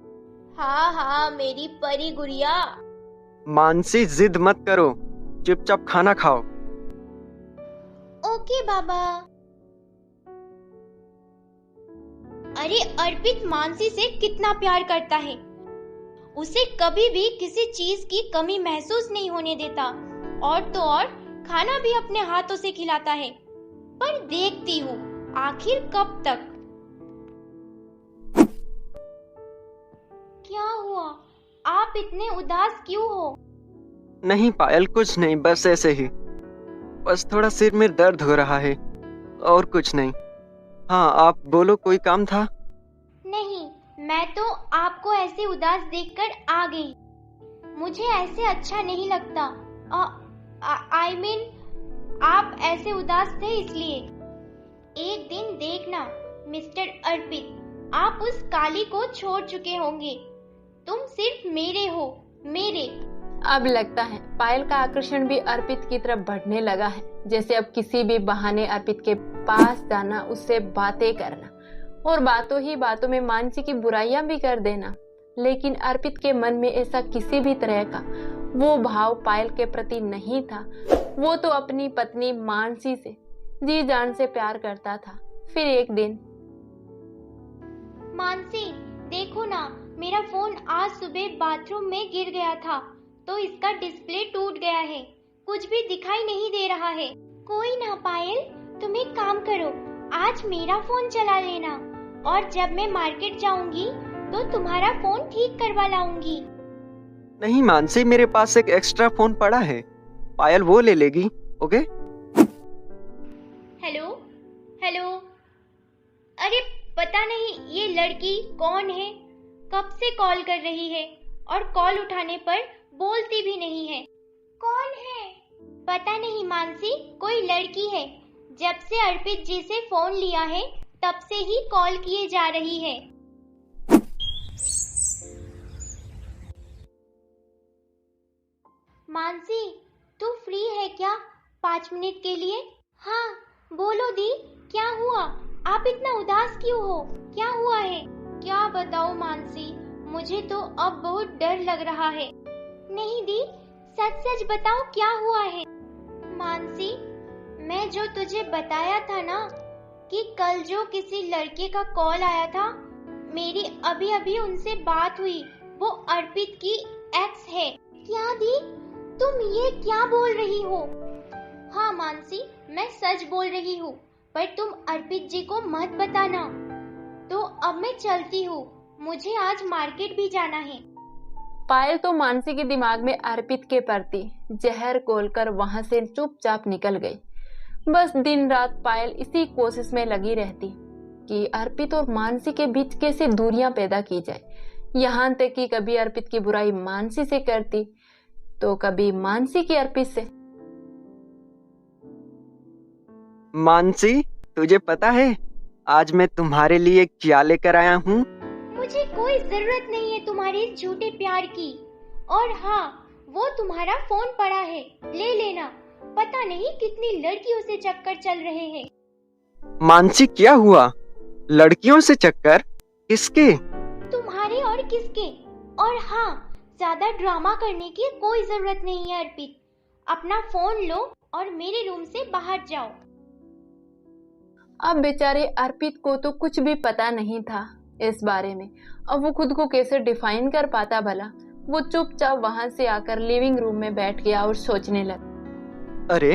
हाँ हाँ मेरी परी गुड़िया। मानसी, जिद मत करो, चुपचाप खाना खाओ। ओके बाबा। अरे अर्पित मानसी से कितना प्यार करता है। उसे कभी भी किसी चीज की कमी महसूस नहीं होने देता, और तो और खाना भी अपने हाथों से खिलाता है। पर देखती हूँ आखिर कब तक। क्या हुआ? आप इतने उदास क्यों हो? नहीं पायल, कुछ नहीं, बस ऐसे ही। बस थोड़ा सिर में दर्द हो रहा है, और कुछ नहीं। हाँ, आप बोलो, कोई काम था? नहीं, मैं तो आपको ऐसे उदास देखकर आ गई। मुझे ऐसे अच्छा नहीं लगता। I mean, आप ऐसे उदास थे इसलिए। एक दिन देखना मिस्टर अर्पित, आप उस काली को छोड़ चुके होंगे। तुम सिर्फ मेरे हो, मेरे। अब लगता है पायल का आकर्षण भी अर्पित की तरफ बढ़ने लगा है। जैसे अब किसी भी बहाने अर्पित के पास जाना, उससे बातें करना और बातों ही बातों में मानसी की बुराइयां भी कर देना। लेकिन अर्पित के मन में ऐसा किसी भी तरह का वो भाव पायल के प्रति नहीं था। वो तो अपनी पत्नी मानसी से जी जान से प्यार करता था। फिर एक दिन, मानसी देखो ना, मेरा फोन आज सुबह बाथरूम में गिर गया था तो इसका डिस्प्ले टूट गया है। कुछ भी दिखाई नहीं दे रहा है। कोई ना पायल, तुम एक काम करो, आज मेरा फोन चला लेना और जब मैं मार्केट जाऊंगी तो तुम्हारा फोन ठीक करवा लाऊंगी। नहीं मानसी, मेरे पास एक एक्स्ट्रा फोन पड़ा है, पायल वो ले लेगी। ओके? Hello hello. अरे पता नहीं ये लड़की कौन है, कब से कॉल कर रही है और कॉल उठाने पर बोलती भी नहीं है। कौन है? पता नहीं मानसी, कोई लड़की है। जब से अर्पित जी से फोन लिया है तब से ही कॉल किए जा रही है। मानसी, तू फ्री है क्या 5 मिनट के लिए? हाँ बोलो दी, क्या हुआ? आप इतना उदास क्यों हो? क्या हुआ है? क्या बताऊं मानसी, मुझे तो अब बहुत डर लग रहा है। नहीं दी, सच सच बताओ क्या हुआ है? मानसी, मैं जो तुझे बताया था ना कि कल जो किसी लड़के का कॉल आया था, मेरी अभी अभी उनसे बात हुई। वो अर्पित की एक्स है। क्या दी, तुम ये क्या बोल रही हो? हाँ मानसी, मैं सच बोल रही हूँ, पर तुम अर्पित जी को मत बताना। तो अब मैं चलती हूँ, मुझे आज मार्केट भी जाना है। पायल तो मानसी के दिमाग में अर्पित के प्रति जहर घोलकर वहां से चुपचाप निकल गई। बस दिन रात पायल इसी कोशिश में लगी रहती कि अर्पित और मानसी के बीच कैसे दूरियां पैदा की जाए। यहाँ तक कि कभी अर्पित की बुराई मानसी से करती तो कभी मानसी की अर्पित से। मानसी, तुझे पता है आज मैं तुम्हारे लिए क्या लेकर आया हूँ? मुझे कोई जरूरत नहीं है तुम्हारे इस झूठे प्यार की। और हाँ, वो तुम्हारा फोन पड़ा है, ले लेना। पता नहीं कितनी लड़कियों से चक्कर चल रहे हैं। मानसी, क्या हुआ? लड़कियों से चक्कर? किसके? तुम्हारे और किसके? और हाँ, ज्यादा ड्रामा करने की कोई जरूरत नहीं है अर्पित। अपना फोन लो और मेरे रूम से बाहर जाओ। अब बेचारे अर्पित को तो कुछ भी पता नहीं था इस बारे में। अब वो खुद को कैसे डिफाइन कर पाता भला। वो चुपचाप वहां से आकर लिविंग रूम में बैठ गया और सोचने लगा। अरे,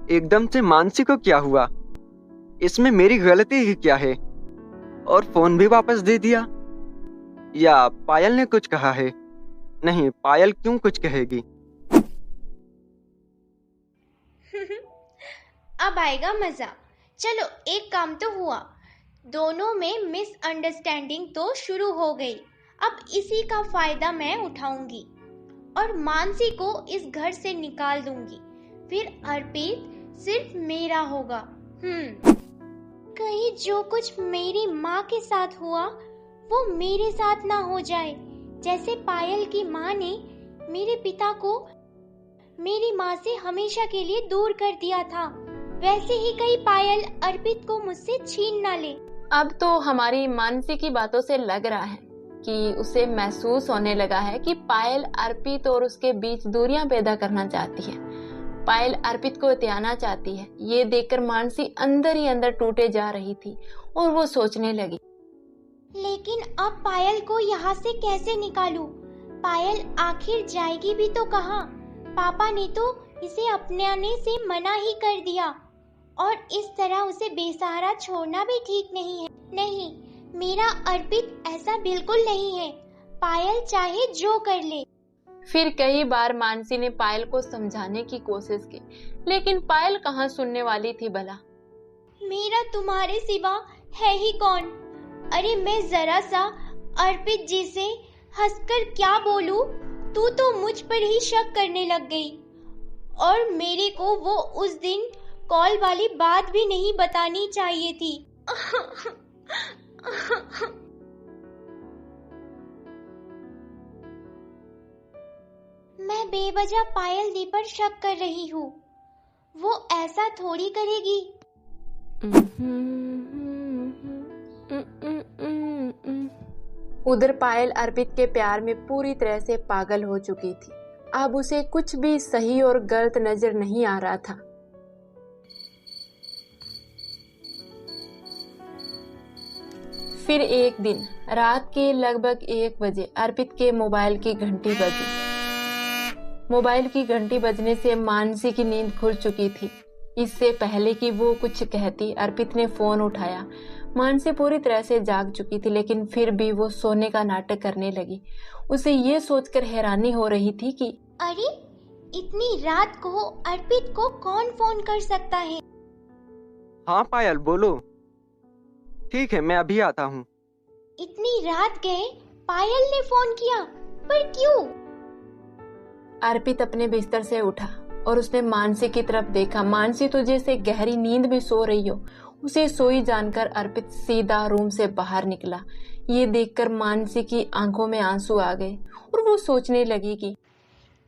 एकदम से मानसी को क्या हुआ? इसमें मेरी गलती ही क्या है? और फोन भी वापस दे दिया? या पायल ने कुछ कहा है? नहीं, पायल क्यों कुछ कहेगी? अब आएगा मजा। चलो, एक काम तो हुआ। दोनों में मिसअंडरस्टैंडिंग तो शुरू हो गई। अब इसी का फायदा मैं उठाऊंगी और मानसी को इस घर से निकाल दूंगी। फिर अर्पित सिर्फ मेरा होगा। कहीं जो कुछ मेरी माँ के साथ हुआ वो मेरे साथ ना हो जाए। जैसे पायल की माँ ने मेरे पिता को मेरी माँ से हमेशा के लिए दूर कर दिया था, वैसे ही कहीं पायल अर्पित को मुझसे छीन ना ले। अब तो हमारी मानसी की बातों से लग रहा है कि उसे महसूस होने लगा है कि पायल अर्पित और उसके बीच दूरियां पैदा करना चाहती है। पायल अर्पित को त्याना चाहती है। ये देखकर मानसी अंदर ही अंदर टूटे जा रही थी और वो सोचने लगी, लेकिन अब पायल को यहाँ से कैसे निकालूं? पायल आखिर जाएगी भी तो कहाँ? पापा ने तो इसे अपनाने से मना ही कर दिया और इस तरह उसे बेसहारा छोड़ना भी ठीक नहीं है। नहीं, मेरा अर्पित ऐसा बिल्कुल नहीं है। पायल चाहे जो कर ले। फिर कई बार मानसी ने पायल को समझाने की कोशिश की, लेकिन पायल कहाँ सुनने वाली थी भला। मेरा तुम्हारे सिवा है ही कौन? अरे मैं जरा सा अर्पित जी से हंसकर क्या बोलूं? तू तो मुझ पर ही शक करने लग गई और मेरे को वो उस दिन कॉल वाली बात भी नहीं बतानी चाहिए थी। मैं बेवजह पायल दी पर शक कर रही हूँ। वो ऐसा थोड़ी करेगी। उधर पायल अर्पित के प्यार में पूरी तरह से पागल हो चुकी थी। अब उसे कुछ भी सही और गलत नजर नहीं आ रहा था। फिर एक दिन रात के लगभग 1 बजे अर्पित के मोबाइल की घंटी बजी। मोबाइल की घंटी बजने से मानसी की नींद खुल चुकी थी। इससे पहले कि वो कुछ कहती, अर्पित ने फोन उठाया। मानसी पूरी तरह से जाग चुकी थी, लेकिन फिर भी वो सोने का नाटक करने लगी। उसे ये सोचकर हैरानी हो रही थी कि अरे, इतनी रात को अर्पित को कौन फोन कर सकता है? हाँ पायल, बोलो। ठीक है, मैं अभी आता हूँ। इतनी रात गए पायल ने फोन किया, पर क्यों? अर्पित अपने बिस्तर से उठा और उसने मानसी की तरफ देखा। मानसी तो जैसे गहरी नींद में सो रही हो। उसे सोई जानकर अर्पित सीधा रूम से बाहर निकला। ये देखकर मानसी की आंखों में आंसू आ गए और वो सोचने लगी कि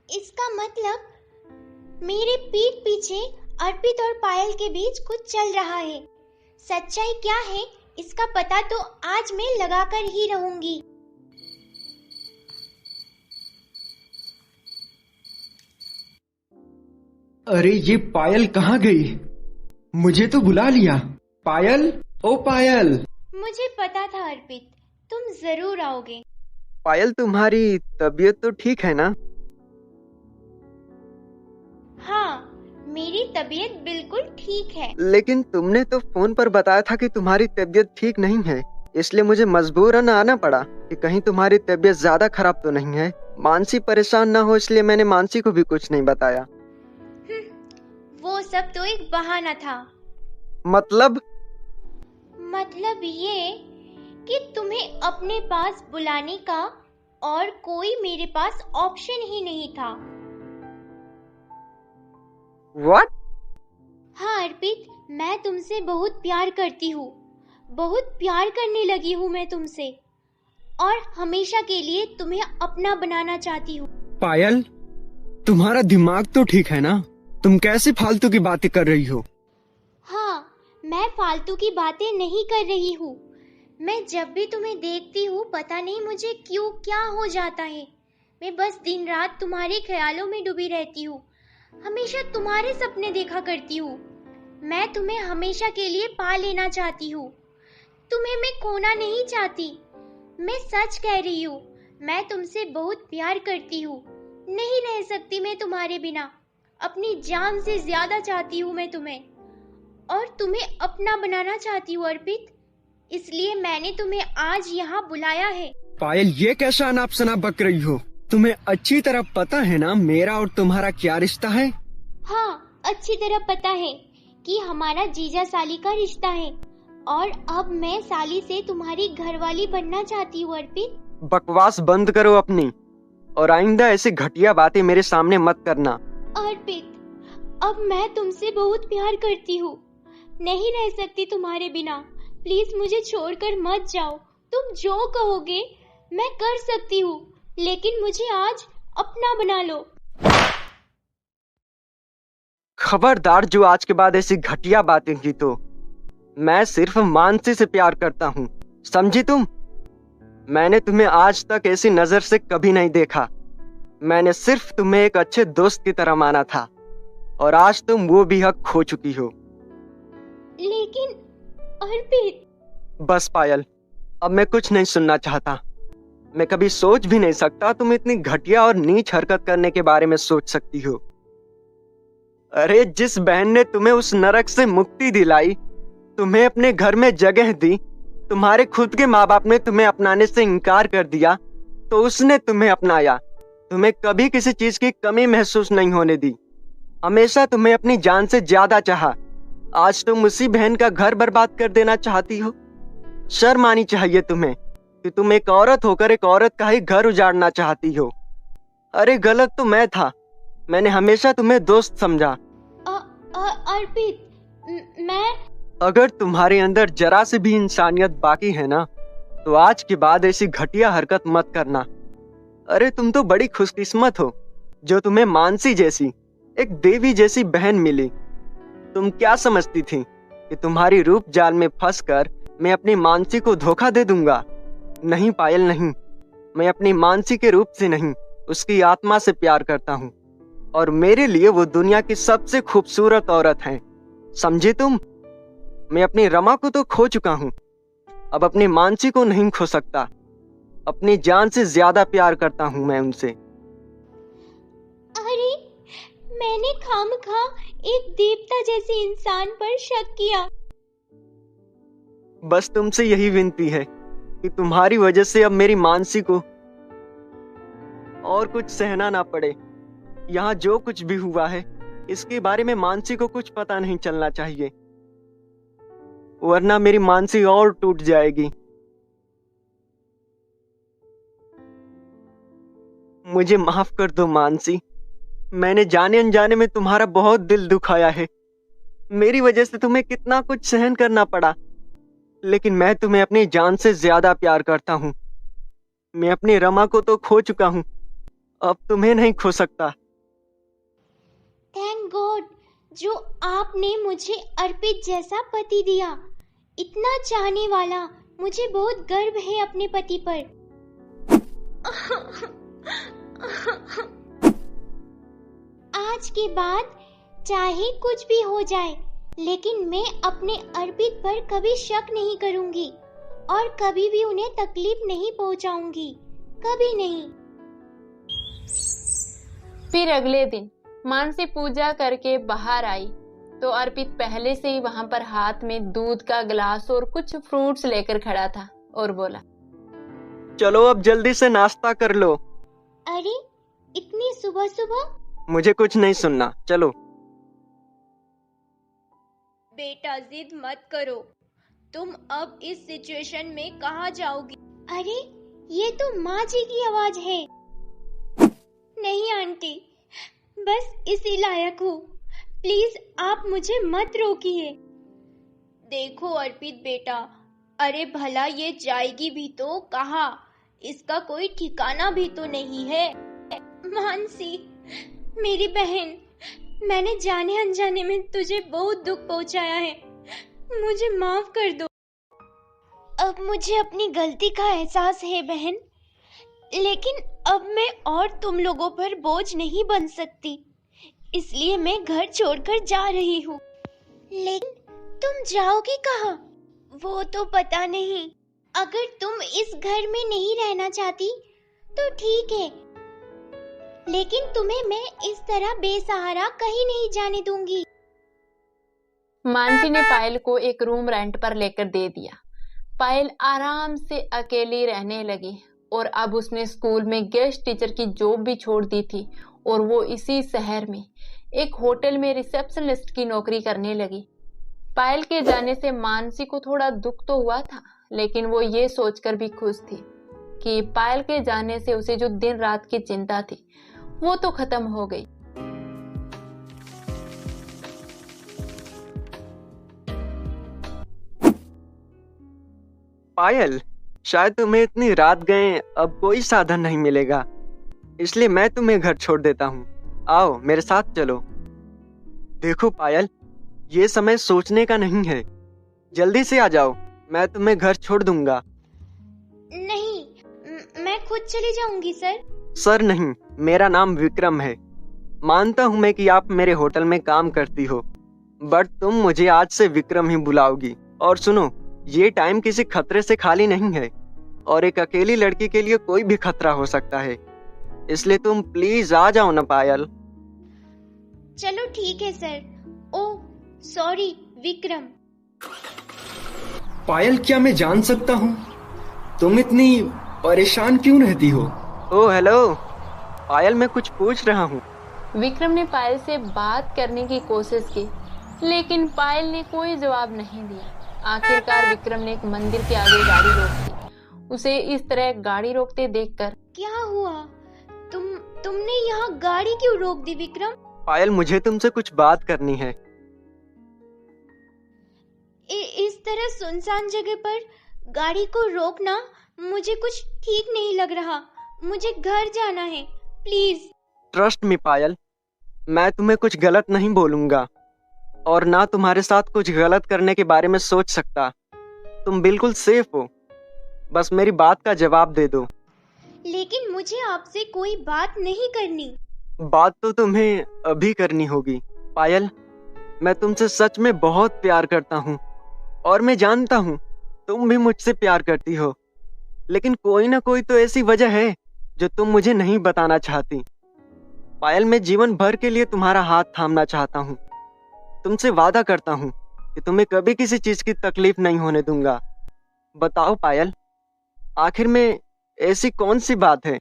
इसका मतलब मेरे पीठ पीछे अर्पित और पायल के बीच कुछ चल रहा है। सच्चाई क्या है इसका पता तो आज मैं लगाकर ही रहूंगी। अरे ये पायल कहाँ गई? मुझे तो बुला लिया। पायल, ओ पायल। मुझे पता था अर्पित, तुम जरूर आओगे। पायल, तुम्हारी तबीयत तो ठीक है ना? हाँ, मेरी तबीयत बिल्कुल ठीक है। लेकिन तुमने तो फोन पर बताया था कि तुम्हारी तबीयत ठीक नहीं है। इसलिए मुझे मजबूरन आना पड़ा कि कहीं तुम्हारी तबीयत ज्यादा खराब तो नहीं है। मानसी परेशान ना हो इसलिए मैंने मानसी को भी कुछ नहीं बताया। वो सब तो एक बहाना था। मतलब ये कि तुम्हें अपने पास बुलाने का और कोई मेरे पास ऑप्शन ही नहीं था। व्हाट? हाँ अर्पित, मैं तुमसे बहुत प्यार करती हूँ, बहुत प्यार करने लगी हूँ मैं तुमसे, और हमेशा के लिए तुम्हें अपना बनाना चाहती हूँ। पायल, तुम्हारा दिमाग तो ठीक है ना? तुम कैसी फालतू की बातें कर रही हो? हाँ, मैं फालतू की बातें नहीं कर रही हूँ। मैं जब भी तुम्हें देखती हूँ पता नहीं मुझे क्यों क्या हो जाता है। मैं बस दिन रात तुम्हारे ख्यालों में डूबी रहती हूँ, हमेशा तुम्हारे सपने देखा करती हूँ। मैं तुम्हें हमेशा के लिए पा लेना चाहती हूँ, तुम्हें मैं खोना नहीं चाहती। मैं सच कह रही हूँ, मैं तुमसे बहुत प्यार करती हूँ। नहीं रह सकती मैं तुम्हारे बिना, अपनी जान से ज्यादा चाहती हूँ मैं तुम्हें, और तुम्हें अपना बनाना चाहती हूँ अर्पित। इसलिए मैंने तुम्हें आज यहाँ बुलाया है। पायल, ये कैसा अनाप शनाप बक रही हो? तुम्हें अच्छी तरह पता है ना मेरा और तुम्हारा क्या रिश्ता है? हाँ, अच्छी तरह पता है कि हमारा जीजा साली का रिश्ता है, और अब मैं साली से तुम्हारी घरवाली बनना चाहती हूँ अर्पित। बकवास बंद करो अपनी, और आइंदा ऐसी घटिया बातें मेरे सामने मत करना। अर्पित, अब मैं तुमसे बहुत प्यार करती हूँ, नहीं रह सकती तुम्हारे बिना। प्लीज मुझे छोड़कर मत जाओ। तुम जो कहोगे मैं कर सकती हूँ, लेकिन मुझे आज अपना बना लो। खबरदार जो आज के बाद ऐसी घटिया बातें की तो। मैं सिर्फ मानसी से प्यार करता हूँ, समझी तुम? मैंने तुम्हें आज तक ऐसी नजर से कभी नहीं देखा। मैंने सिर्फ तुम्हें एक अच्छे दोस्त की तरह माना था, और आज तुम वो भी हक खो चुकी हो। लेकिन अर्पित। बस पायल, अब मैं कुछ नहीं सुनना चाहता। मैं कभी सोच भी नहीं सकता तुम इतनी घटिया और नीच हरकत करने के बारे में सोच सकती हो। अरे जिस बहन ने तुम्हें उस नरक से मुक्ति दिलाई, तुम्हें अपने घर में जगह दी, तुम्हारे खुद के माँ बाप ने तुम्हें अपनाने से इनकार कर दिया, तो उसने तुम्हें अपनाया। तुम्हें कभी किसी चीज की कमी महसूस नहीं होने दी, हमेशा तुम्हें अपनी जान से ज्यादा चाहा। आज तुम उसी बहन का घर बर्बाद कर देना चाहती हो। शर्म आनी चाहिए तुम्हें कि तुम एक औरत होकर एक औरत का ही घर उजाड़ना चाहती हो। अरे गलत तो मैं था, मैंने हमेशा तुम्हें दोस्त समझा। अर्पित, मैं अगर तुम्हारे अंदर जरा से भी इंसानियत बाकी है ना, तो आज के बाद ऐसी घटिया हरकत मत करना। अरे तुम तो बड़ी खुशकिस्मत हो जो तुम्हें मानसी जैसी एक देवी जैसी बहन मिली। तुम क्या समझती थी कि तुम्हारी रूप जाल में फंसकर मैं अपनी मानसी को धोखा दे दूंगा? नहीं पायल, नहीं। मैं अपनी मानसी के रूप से नहीं, उसकी आत्मा से प्यार करता हूँ, और मेरे लिए वो दुनिया की सबसे खूबसूरत औरत है, समझे तुम? मैं अपनी रमा को तो खो चुका हूँ, अब अपनी मानसी को नहीं खो सकता। अपनी जान से ज्यादा प्यार करता हूँ मैं उनसे। अरे मैंने खामखा एक देवता जैसे इंसान पर शक किया। बस तुमसे यही विनती है कि तुम्हारी वजह से अब मेरी मानसी को और कुछ सहना ना पड़े। यहाँ जो कुछ भी हुआ है इसके बारे में मानसी को कुछ पता नहीं चलना चाहिए, वरना मेरी मानसी और टूट जाएगी। मुझे माफ कर दो मानसी, मैंने जाने अनजाने में तुम्हारा बहुत दिल दुखाया है। मेरी वजह से तुम्हें कितना कुछ सहन करना पड़ा, लेकिन मैं तुम्हें अपनी जान से ज्यादा प्यार करता हूँ। मैं अपनी रमा को तो खो चुका हूँ, अब तुम्हें नहीं खो सकता। थैंक गॉड जो आपने मुझे अर्पित जैसा पति दिया, इतना चाहने वाला। मुझे बहुत गर्व है अपने पति पर। आज के बाद चाहे कुछ भी हो जाए, लेकिन मैं अपने अर्पित पर कभी शक नहीं करूंगी और कभी भी उन्हें तकलीफ नहीं पहुंचाऊंगी, कभी नहीं। फिर अगले दिन मानसी पूजा करके बाहर आई तो अर्पित पहले से ही वहां पर हाथ में दूध का गिलास और कुछ फ्रूट्स लेकर खड़ा था। और बोला, चलो अब जल्दी से नाश्ता कर लो। अरे इतनी सुबह सुबह? मुझे कुछ नहीं सुनना, चलो। बेटा जिद मत करो, तुम अब इस सिचुएशन में कहाँ जाओगी? अरे ये तो माँ जी की आवाज है। नहीं आंटी, बस इसी लायक हूँ, प्लीज आप मुझे मत रोकिए। देखो अर्पित बेटा, अरे भला ये जाएगी भी तो कहाँ? इसका कोई ठिकाना भी तो नहीं है। मानसी, मेरी बहन, मैंने जाने अनजाने में तुझे बहुत दुख पहुंचाया है, मुझे माफ कर दो। अब मुझे अपनी गलती का एहसास है बहन, लेकिन अब मैं और तुम लोगों पर बोझ नहीं बन सकती, इसलिए मैं घर छोड़कर जा रही हूँ। लेकिन तुम जाओगी कहाँ? वो तो पता नहीं। अगर तुम इस घर में नहीं रहना चाहती तो ठीक है, लेकिन तुम्हें मैं इस तरह बेसहारा कहीं नहीं जाने दूंगी। मानसी ने पायल को एक रूम रेंट पर लेकर दे दिया। पायल आराम से अकेली रहने लगी और अब उसने स्कूल में गेस्ट टीचर की जॉब भी छोड़ दी थी और वो इसी शहर में एक होटल में रिसेप्शनिस्ट की नौकरी करने लगी। पायल के जाने से मानसी को थोड़ा दुख तो हुआ था, लेकिन वो ये सोचकर भी खुश थी कि पायल के जाने से उसे जो दिन रात की चिंता थी वो तो खत्म हो गई। पायल, शायद तुम्हें इतनी रात गए अब कोई साधन नहीं मिलेगा, इसलिए मैं तुम्हें घर छोड़ देता हूँ। आओ मेरे साथ चलो। देखो पायल, ये समय सोचने का नहीं है, जल्दी से आ जाओ, मैं तुम्हें घर छोड़ दूंगा। नहीं, मैं खुद चली जाऊंगी सर। सर नहीं, मेरा नाम विक्रम है। मानता हूँ मैं कि आप मेरे होटल में काम करती हो, बट तुम मुझे आज से विक्रम ही बुलाओगी। और सुनो, ये टाइम किसी खतरे से खाली नहीं है और एक अकेली लड़की के लिए कोई भी खतरा हो सकता है, इसलिए तुम प्लीज आ जाओ ना पायल। चलो ठीक है sir. Oh sorry Vikram. Payal, क्या मैं जान सकता हूँ तुम इतनी परेशान क्यों रहती हो? ओह हेलो पायल, मैं कुछ पूछ रहा हूँ। विक्रम ने पायल से बात करने की कोशिश की, लेकिन पायल ने कोई जवाब नहीं दिया। आखिरकार विक्रम ने एक मंदिर के आगे गाड़ी रोक दी। उसे इस तरह गाड़ी रोकते देखकर, क्या हुआ? तुमने यहाँ गाड़ी क्यों रोक दी विक्रम? पायल, मुझे तुमसे कुछ बात करनी है। इस तरह सुनसान जगह पर गाड़ी को रोकना मुझे कुछ ठीक नहीं लग रहा। मुझे घर जाना है, प्लीज। ट्रस्ट मी पायल, मैं तुम्हें कुछ गलत नहीं बोलूंगा और ना तुम्हारे साथ कुछ गलत करने के बारे में सोच सकता। तुम बिल्कुल सेफ हो, बस मेरी बात का जवाब दे दो। लेकिन मुझे आपसे कोई बात नहीं करनी। बात तो तुम्हें अभी करनी होगी। पायल, मैं तुमसे सच में बहुत प्यार करता हूँ और मैं जानता हूँ तुम भी मुझसे प्यार करती हो, लेकिन कोई ना कोई तो ऐसी वजह है जो तुम मुझे नहीं बताना चाहती। पायल, मैं जीवन भर के लिए तुम्हारा हाथ थामना चाहता हूँ। तुमसे वादा करता हूँ कि तुम्हें कभी किसी चीज की तकलीफ नहीं होने दूंगा। बताओ पायल, आखिर में ऐसी कौन सी बात है?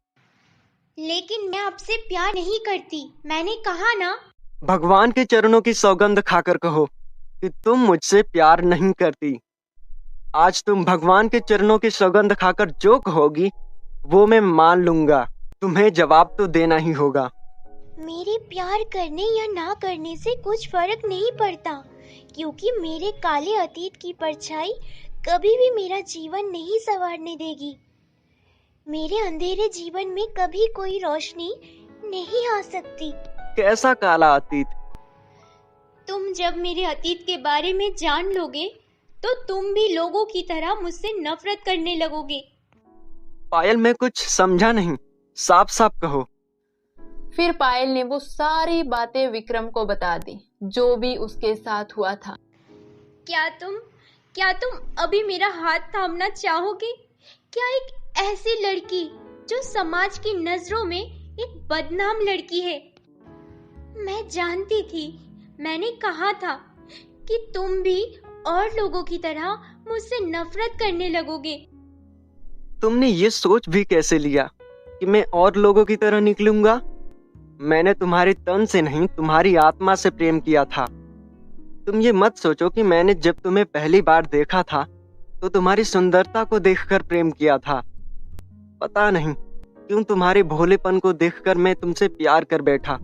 लेकिन मैं आपसे प्यार नहीं करती, मैंने कहा ना। भगवान के चरणों की सौगंध खाकर कहो कि तुम मुझसे प्यार नहीं करती। आज तुम भगवान के चरणों की सौगंध खाकर जो कहोगी वो मैं मान लूंगा। तुम्हें जवाब तो देना ही होगा। मेरे प्यार करने या ना करने से कुछ फर्क नहीं पड़ता, क्योंकि मेरे काले अतीत की परछाई कभी भी मेरा जीवन नहीं संवारने देगी। मेरे अंधेरे जीवन में कभी कोई रोशनी नहीं आ सकती। कैसा काला अतीत? तुम जब मेरे अतीत के बारे में जान लोगे तो तुम भी लोगों की तरह मुझसे नफरत करने लगोगे। पायल, मैं कुछ समझा नहीं, साफ साफ कहो। फिर पायल ने वो सारी बातें विक्रम को बता दी जो भी उसके साथ हुआ था। क्या तुम अभी मेरा हाथ थामना चाहोगे? क्या एक ऐसी लड़की जो समाज की नजरों में एक बदनाम लड़की है? मैं जानती थी, मैंने कहा था कि तुम भी और लोगों की तरह मुझसे नफरत करने लगोगे, तुमने ये सोच भी कैसे लिया कि मैं और लोगों की तरह निकलूंगा? मैंने तुम्हारे तन से नहीं, तुम्हारी आत्मा से प्रेम किया था। तुम ये मत सोचो कि मैंने जब तुम्हें पहली बार देखा था तो तुम्हारी सुंदरता को देखकर प्रेम किया था। पता नहीं क्यों तुम्हारे भोलेपन को देखकर मैं तुमसे प्यार कर बैठा।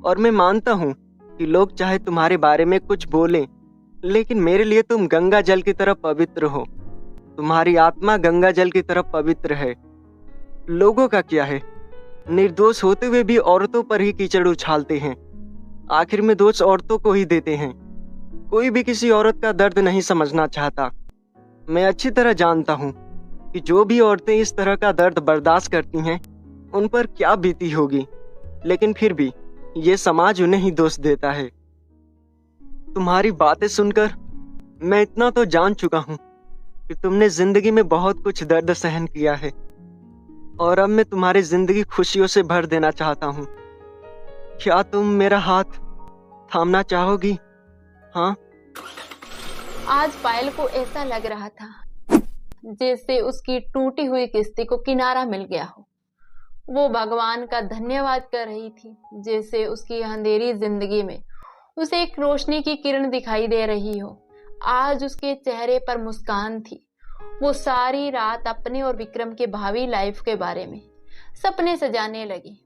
और मैं मानता हूँ कि लोग चाहे तुम्हारे बारे में कुछ बोलें, लेकिन मेरे लिए तुम गंगा जल की तरह पवित्र हो। तुम्हारी आत्मा गंगा जल की तरह पवित्र है। लोगों का क्या है, निर्दोष होते हुए भी औरतों पर ही कीचड़ उछालते हैं। आखिर में दोष औरतों को ही देते हैं। कोई भी किसी औरत का दर्द नहीं समझना चाहता। मैं अच्छी तरह जानता हूँ कि जो भी औरतें इस तरह का दर्द बर्दाश्त करती हैं उन पर क्या बीती होगी, लेकिन फिर भी ये समाज उन्हें ही दोष देता है। तुम्हारी बातें सुनकर मैं इतना तो जान चुका हूँ कि तुमने जिंदगी में बहुत कुछ दर्द सहन किया है, और अब मैं तुम्हारी जिंदगी खुशियों से भर देना चाहता हूँ। क्या तुम मेरा हाथ थामना चाहोगी? हाँ? आज पायल को ऐसा लग रहा था जैसे उसकी टूटी हुई किस्ती को किनारा मिल गया हो। वो भगवान का धन्यवाद कर रही थी, जैसे उसकी अंधेरी जिंदगी में उसे एक रोशनी की किरण दिखाई दे रही हो। आज उसके चेहरे पर मुस्कान थी। वो सारी रात अपने और विक्रम के भावी लाइफ के बारे में सपने सजाने लगी,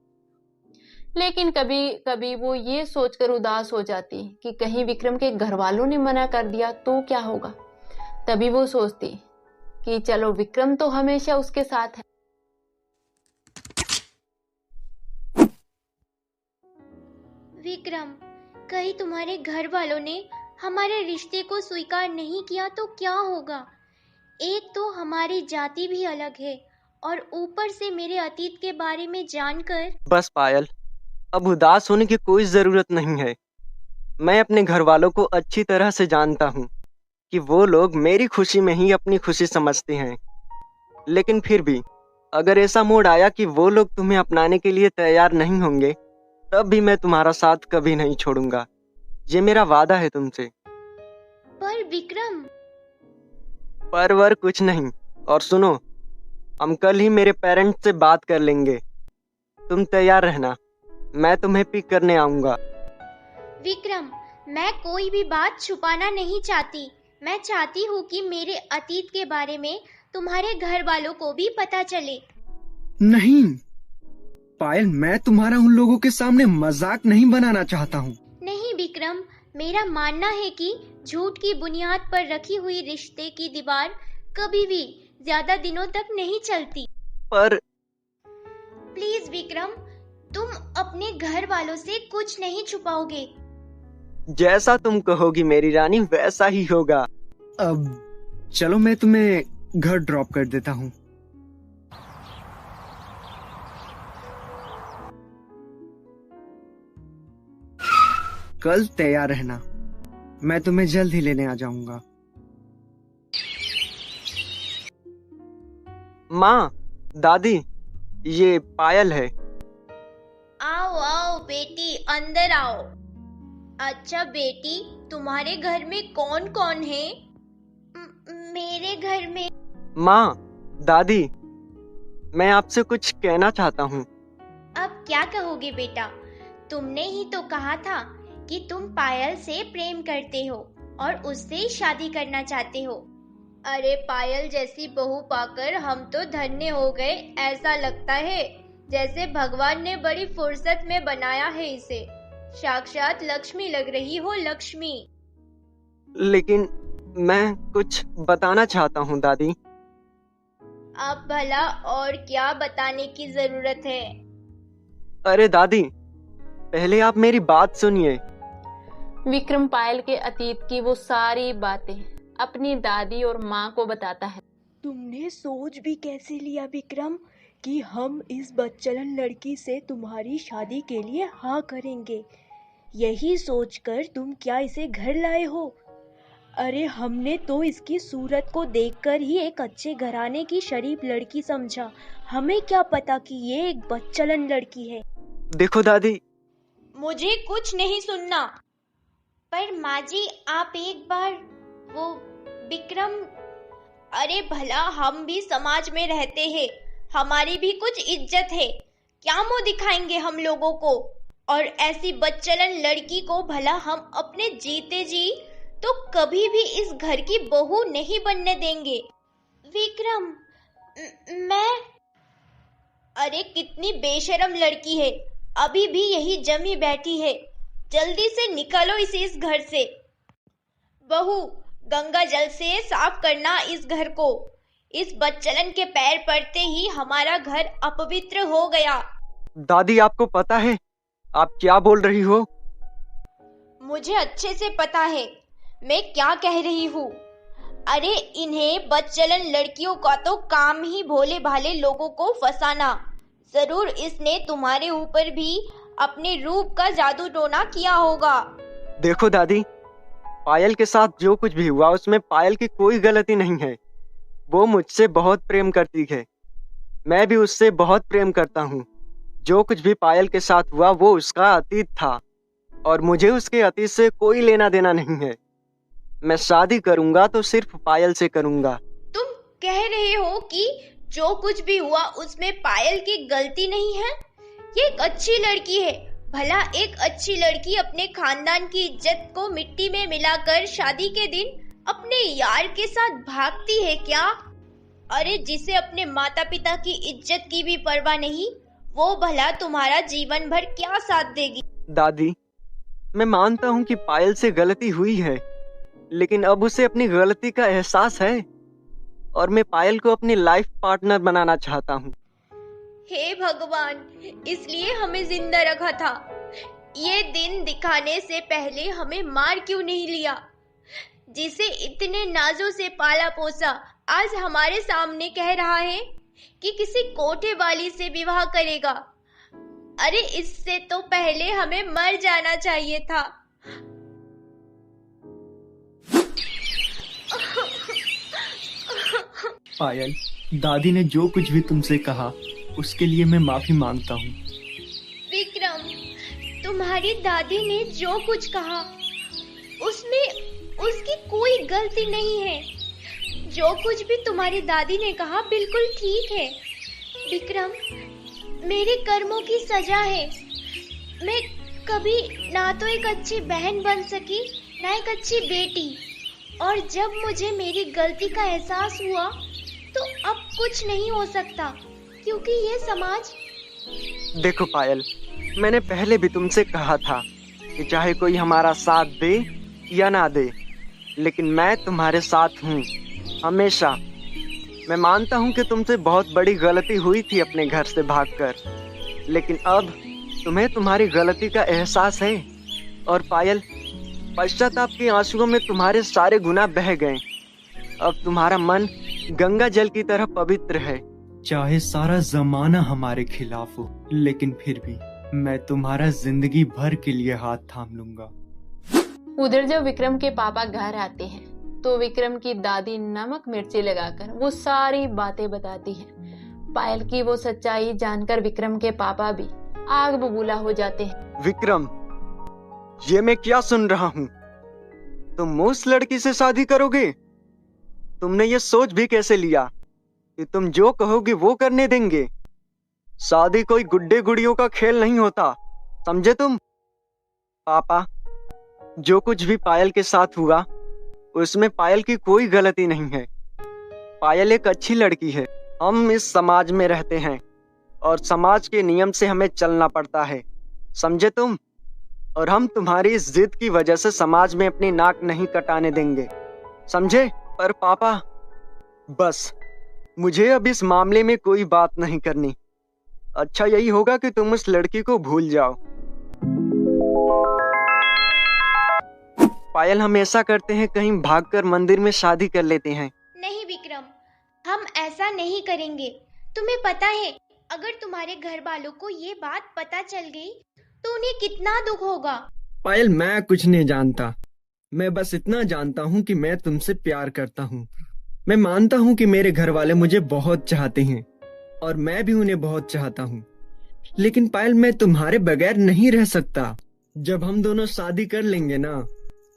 लेकिन कभी कभी वो ये सोचकर उदास हो जाती कि कहीं विक्रम के घर वालों ने मना कर दिया तो क्या होगा। तभी वो सोचती कि चलो, विक्रम तो हमेशा उसके साथ है। विक्रम, कहीं तुम्हारे घर वालों ने हमारे रिश्ते को स्वीकार नहीं किया तो क्या होगा? एक तो हमारी जाति भी अलग है और ऊपर से मेरे अतीत के बारे में जानकर। बस पायल, अब उदास होने की कोई जरूरत नहीं है। मैं अपने घर वालों को अच्छी तरह से जानता हूँ कि वो लोग मेरी खुशी में ही अपनी खुशी समझते हैं। लेकिन फिर भी अगर ऐसा मोड़ आया कि वो लोग तुम्हें अपनाने के लिए तैयार नहीं होंगे, तब भी मैं तुम्हारा साथ कभी नहीं छोड़ूंगा। ये मेरा वादा है तुमसे। पर विक्रम। परवर कुछ नहीं। और सुनो, हम कल ही मेरे पेरेंट्स से बात कर लेंगे। तुम तैयार रहना, मैं तुम्हें पिक करने आऊंगा। विक्रम, मैं कोई भी बात छुपाना नहीं चाहती। मैं चाहती हूँ कि मेरे अतीत के बारे में तुम्हारे घर वालों को भी पता चले। नहीं पायल, मैं तुम्हारा उन लोगों के सामने मजाक नहीं बनाना चाहता हूँ। नहीं विक्रम, मेरा मानना है कि झूठ की बुनियाद पर रखी हुई रिश्ते की दीवार कभी भी ज्यादा दिनों तक नहीं चलती। पर प्लीज विक्रम, तुम अपने घर वालों से कुछ नहीं छुपाओगे। जैसा तुम कहोगी मेरी रानी, वैसा ही होगा। अब चलो, मैं तुम्हें घर ड्रॉप कर देता हूँ। कल तैयार रहना, मैं तुम्हें जल्द ही लेने आ जाऊंगा। माँ, दादी, ये पायल है। आओ आओ बेटी, अंदर आओ। अच्छा बेटी, तुम्हारे घर में कौन कौन है? मेरे घर में। माँ, दादी, मैं आपसे कुछ कहना चाहता हूँ। अब क्या कहोगे बेटा? तुमने ही तो कहा था कि तुम पायल से प्रेम करते हो और उससे शादी करना चाहते हो। अरे पायल जैसी बहू पाकर हम तो धन्य हो गए। ऐसा लगता है जैसे भगवान ने बड़ी फुर्सत में बनाया है इसे। साक्षात लक्ष्मी लग रही हो, लक्ष्मी। लेकिन मैं कुछ बताना चाहता हूँ दादी। अब भला और क्या बताने की जरूरत है? अरे दादी, पहले आप मेरी बात सुनिए। विक्रम पायल के अतीत की वो सारी बातें अपनी दादी और माँ को बताता है। तुमने सोच भी कैसे लिया विक्रम कि हम इस बच्चलन लड़की से तुम्हारी शादी के लिए हाँ करेंगे? यही सोचकर तुम क्या इसे घर लाए हो? अरे हमने तो इसकी सूरत को देखकर ही एक अच्छे घराने की शरीफ लड़की समझा। हमें क्या पता कि ये एक बच्चलन लड़की है। देखो दादी, मुझे कुछ नहीं सुनना। पर माँ जी, आप एक बार वो विक्रम अरे भला हम भी समाज में रहते हैं, हमारी भी कुछ इज्जत है। क्या मुंह दिखाएंगे हम लोगों को? और ऐसी बदचलन लड़की को भला हम अपने जीते जी तो कभी भी इस घर की बहू नहीं बनने देंगे। विक्रम, मैं अरे कितनी बेशरम लड़की है, अभी भी यही जमी बैठी है। जल्दी से निकालो इसे इस घर से। बहू, गंगा जल से साफ करना इस घर को। इस बदचलन के पैर पड़ते ही हमारा घर अपवित्र हो गया। दादी, आपको पता है आप क्या बोल रही हो? मुझे अच्छे से पता है मैं क्या कह रही हूँ। अरे इन्हें बदचलन लड़कियों का तो काम ही भोले भाले लोगों को फंसाना। जरूर इसने तुम्हारे ऊपर भी अपने रूप का जादू टोना किया होगा। देखो दादी, पायल के साथ जो कुछ भी हुआ उसमें पायल की कोई गलती नहीं है। वो मुझसे बहुत प्रेम करती है, मैं भी उससे बहुत प्रेम करता हूँ। जो कुछ भी पायल के साथ हुआ वो उसका अतीत था और मुझे उसके अतीत से कोई लेना देना नहीं है। मैं शादी करूंगा तो सिर्फ पायल से करूंगा। तुम कह रहे हो कि जो कुछ भी हुआ उसमें पायल की गलती नहीं है? ये एक अच्छी लड़की है। भला एक अच्छी लड़की अपने खानदान की इज्जत को मिट्टी में मिलाकर शादी के दिन अपने यार के साथ भागती है क्या? अरे जिसे अपने माता पिता की इज्जत की भी परवाह नहीं, वो भला तुम्हारा जीवन भर क्या साथ देगी? दादी, मैं मानता हूँ कि पायल से गलती हुई है, लेकिन अब उसे अपनी गलती का एहसास है और मैं पायल को अपनी लाइफ पार्टनर बनाना चाहता हूँ। हे भगवान, इसलिए हमें जिंदा रखा था। ये दिन दिखाने से पहले हमें मार क्यों नहीं लिया? जिसे इतने नाजों से पाला पोसा आज हमारे सामने कह रहा है कि किसी कोठे वाली से विवाह करेगा। अरे इससे तो पहले हमें मर जाना चाहिए था। पायल, दादी ने जो कुछ भी तुमसे कहा उसके लिए मैं माफी मांगता हूँ। विक्रम, तुम्हारी दादी ने जो कुछ कहा उसमें उसकी कोई गलती नहीं है। जो कुछ भी तुम्हारी दादी ने कहा बिल्कुल ठीक है। विक्रम, मेरे कर्मों की सजा है। मैं कभी ना तो एक अच्छी बहन बन सकी ना एक अच्छी बेटी, और जब मुझे मेरी गलती का एहसास हुआ तो अब कुछ नहीं हो सकता, क्योंकि ये समाज। देखो पायल, मैंने पहले भी तुमसे कहा था कि चाहे कोई हमारा साथ दे या ना दे, लेकिन मैं तुम्हारे साथ हूँ हमेशा। मैं मानता हूँ कि तुमसे बहुत बड़ी गलती हुई थी अपने घर से भागकर, लेकिन अब तुम्हें तुम्हारी गलती का एहसास है। और पायल, पश्चाताप के आंसुओं में तुम्हारे सारे गुनाह बह गए। अब तुम्हारा मन गंगा जल की तरह पवित्र है। चाहे सारा जमाना हमारे खिलाफ हो, लेकिन फिर भी मैं तुम्हारा जिंदगी भर के लिए हाथ थाम लूंगा। उधर जब विक्रम के पापा घर आते हैं तो विक्रम की दादी नमक मिर्ची लगाकर वो सारी बातें बताती है। पायल की वो सच्चाई जानकर विक्रम के पापा भी आग बबूला हो जाते हैं। विक्रम, ये मैं क्या सुन रहा हूँ? तुम उस लड़की से शादी करोगे? तुमने ये सोच भी कैसे लिया कि तुम जो कहोगे वो करने देंगे? शादी कोई गुड्डे गुड़ियों का खेल नहीं होता, समझे तुम? पापा, जो कुछ भी पायल के साथ हुआ उसमें पायल की कोई गलती नहीं है। पायल एक अच्छी लड़की है। हम इस समाज में रहते हैं और समाज के नियम से हमें चलना पड़ता है, समझे तुम? और हम तुम्हारी इस जिद की वजह से समाज में अपनी नाक नहीं कटाने देंगे, समझे? पर पापा, बस मुझे अब इस मामले में कोई बात नहीं करनी। अच्छा यही होगा कि तुम उस लड़की को भूल जाओ। पायल, हम ऐसा करते हैं, कहीं भागकर मंदिर में शादी कर लेते हैं। नहीं विक्रम, हम ऐसा नहीं करेंगे। तुम्हें पता है अगर तुम्हारे घर वालों को ये बात पता चल गई तो उन्हें कितना दुख होगा। पायल, मैं कुछ नहीं जानता। मैं बस इतना जानता हूँ कि मैं तुमसे प्यार करता हूँ। मैं मानता हूँ कि मेरे घर वाले मुझे बहुत चाहते हैं और मैं भी उन्हें बहुत चाहता हूँ, लेकिन पायल मैं तुम्हारे बगैर नहीं रह सकता। जब हम दोनों शादी कर लेंगे ना,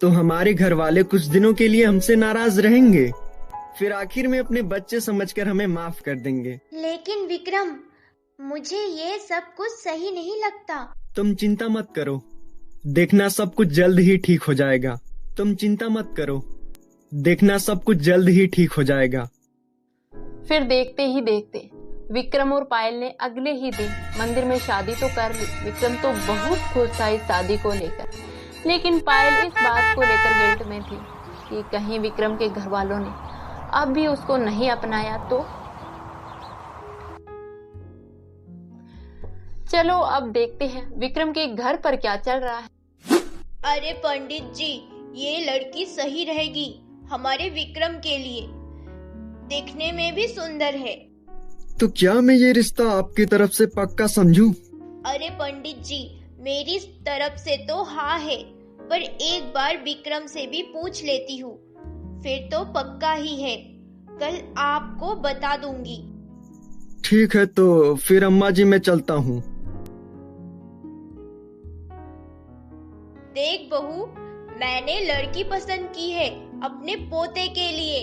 तो हमारे घर वाले कुछ दिनों के लिए हमसे नाराज रहेंगे फिर आखिर में अपने बच्चे समझकर हमें माफ कर देंगे। लेकिन विक्रम, मुझे ये सब कुछ सही नहीं लगता। तुम चिंता मत करो, देखना सब कुछ जल्द ही ठीक हो जाएगा। तुम चिंता मत करो, देखना सब कुछ जल्द ही ठीक हो जाएगा। फिर देखते ही देखते विक्रम और पायल ने अगले ही दिन मंदिर में शादी तो कर ली। विक्रम तो बहुत खुश था इस शादी को लेकर, लेकिन पायल इस बात को लेकर गिल्ट में थी कि कहीं विक्रम के घर वालों ने अब भी उसको नहीं अपनाया तो। चलो अब देखते हैं विक्रम के घर पर क्या चल रहा है। अरे पंडित जी, ये लड़की सही रहेगी हमारे विक्रम के लिए, देखने में भी सुंदर है। तो क्या मैं ये रिश्ता आपकी तरफ से पक्का समझूं? अरे पंडित जी, मेरी तरफ से तो हाँ है, पर एक बार विक्रम से भी पूछ लेती हूँ, फिर तो पक्का ही है। कल आपको बता दूंगी। ठीक है, तो फिर अम्मा जी मैं चलता हूँ। देख बहू, मैंने लड़की पसंद की है अपने पोते के लिए।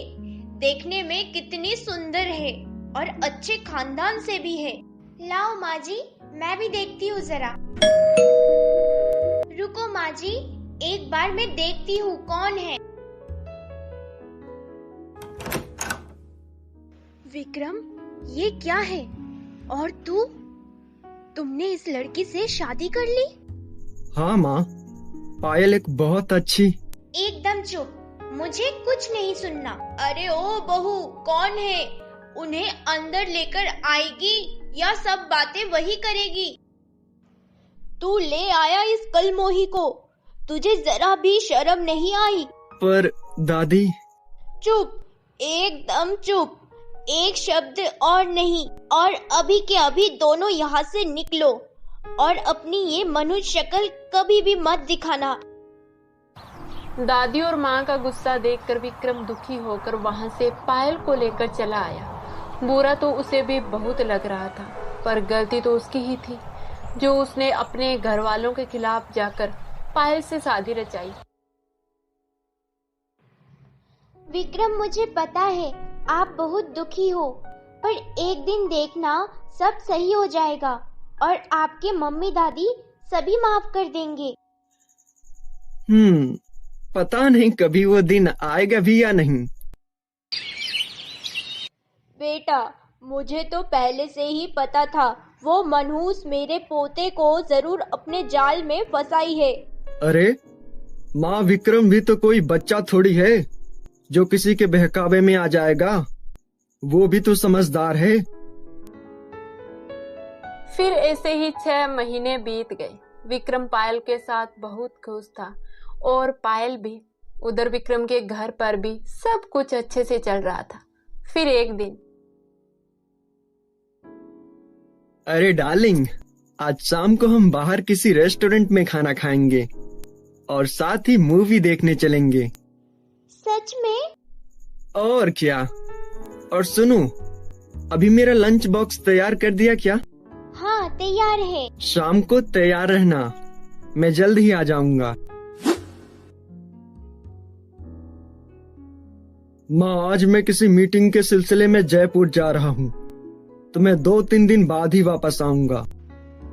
देखने में कितनी सुंदर है और अच्छे खानदान से भी है। लाओ माँ जी, मैं भी देखती हूँ जरा। रुको माँ जी, एक बार मैं देखती हूँ कौन है। विक्रम, ये क्या है? और तुमने इस लड़की से शादी कर ली? हाँ माँ, पायल एक बहुत अच्छी। एकदम चुप, मुझे कुछ नहीं सुनना। अरे ओ बहू, कौन है? उन्हें अंदर लेकर आएगी या सब बातें वही करेगी? तू ले आया इस कलमोही को, तुझे जरा भी शर्म नहीं आई? पर दादी। चुप, एकदम चुप, एक शब्द और नहीं। और अभी के अभी दोनों यहाँ से निकलो और अपनी ये मनुष्य शक्ल कभी भी मत दिखाना। दादी और माँ का गुस्सा देखकर विक्रम दुखी होकर वहाँ से पायल को लेकर चला आया। बुरा तो उसे भी बहुत लग रहा था, पर गलती तो उसकी ही थी जो उसने अपने घर वालों के खिलाफ जाकर पायल से शादी रचाई। विक्रम, मुझे पता है आप बहुत दुखी हो, पर एक दिन देखना सब सही हो जाएगा और आपके मम्मी दादी सभी माफ कर देंगे। पता नहीं कभी वो दिन आएगा भी या नहीं। बेटा, मुझे तो पहले से ही पता था वो मनहूस मेरे पोते को जरूर अपने जाल में फंसाई है। अरे माँ, विक्रम भी तो कोई बच्चा थोड़ी है जो किसी के बहकावे में आ जाएगा। वो भी तो समझदार है। फिर ऐसे ही 6 महीने बीत गए। विक्रम पायल के साथ बहुत खुश था और पायल भी। उधर विक्रम के घर पर भी सब कुछ अच्छे से चल रहा था। फिर एक दिन, अरे डार्लिंग, आज शाम को हम बाहर किसी रेस्टोरेंट में खाना खाएंगे और साथ ही मूवी देखने चलेंगे। सच में? और क्या। और सुनो, अभी मेरा लंच बॉक्स तैयार कर दिया क्या? हाँ, तैयार है। शाम को तैयार रहना, मैं जल्द ही आ जाऊंगा। माँ, आज मैं किसी मीटिंग के सिलसिले में जयपुर जा रहा हूँ, तो मैं 2-3 दिन बाद ही वापस आऊंगा।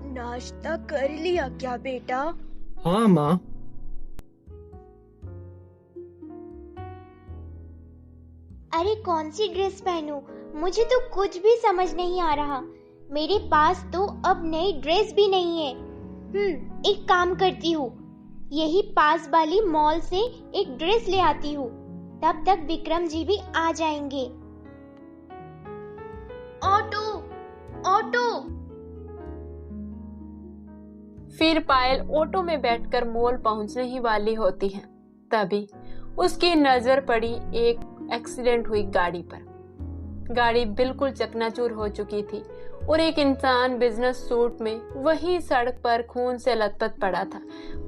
नाश्ता कर लिया क्या बेटा? हाँ माँ। अरे कौन सी ड्रेस पहनूं? मुझे तो कुछ भी समझ नहीं आ रहा। मेरे पास तो अब नई ड्रेस भी नहीं है। एक काम करती हूँ, यही पास वाली मॉल से एक ड्रेस ले आती हूँ, तब तक विक्रम जी भी आ जाएंगे। Auto, auto. फिर पायल ऑटो में बैठकर मॉल पहुंचने ही वाली होती है, तभी उसकी नजर पड़ी एक एक्सीडेंट हुई गाड़ी पर। गाड़ी बिल्कुल चकनाचूर हो चुकी थी और एक इंसान बिजनेस सूट में वही सड़क पर खून से लथपथ पड़ा था,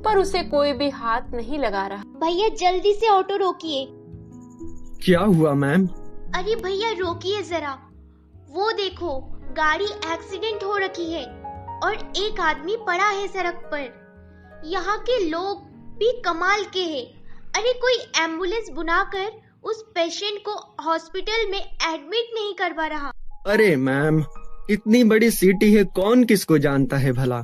पर उसे कोई भी हाथ नहीं लगा रहा। भैया जल्दी से ऑटो रोकिए। क्या हुआ मैम? अरे भैया रोकिए जरा, वो देखो गाड़ी एक्सीडेंट हो रखी है और एक आदमी पड़ा है सड़क पर। यहाँ के लोग भी कमाल के हैं। अरे कोई एम्बुलेंस बुलाकर उस पेशेंट को हॉस्पिटल में एडमिट नहीं करवा रहा। अरे मैम, इतनी बड़ी सिटी है, कौन किसको जानता है भला।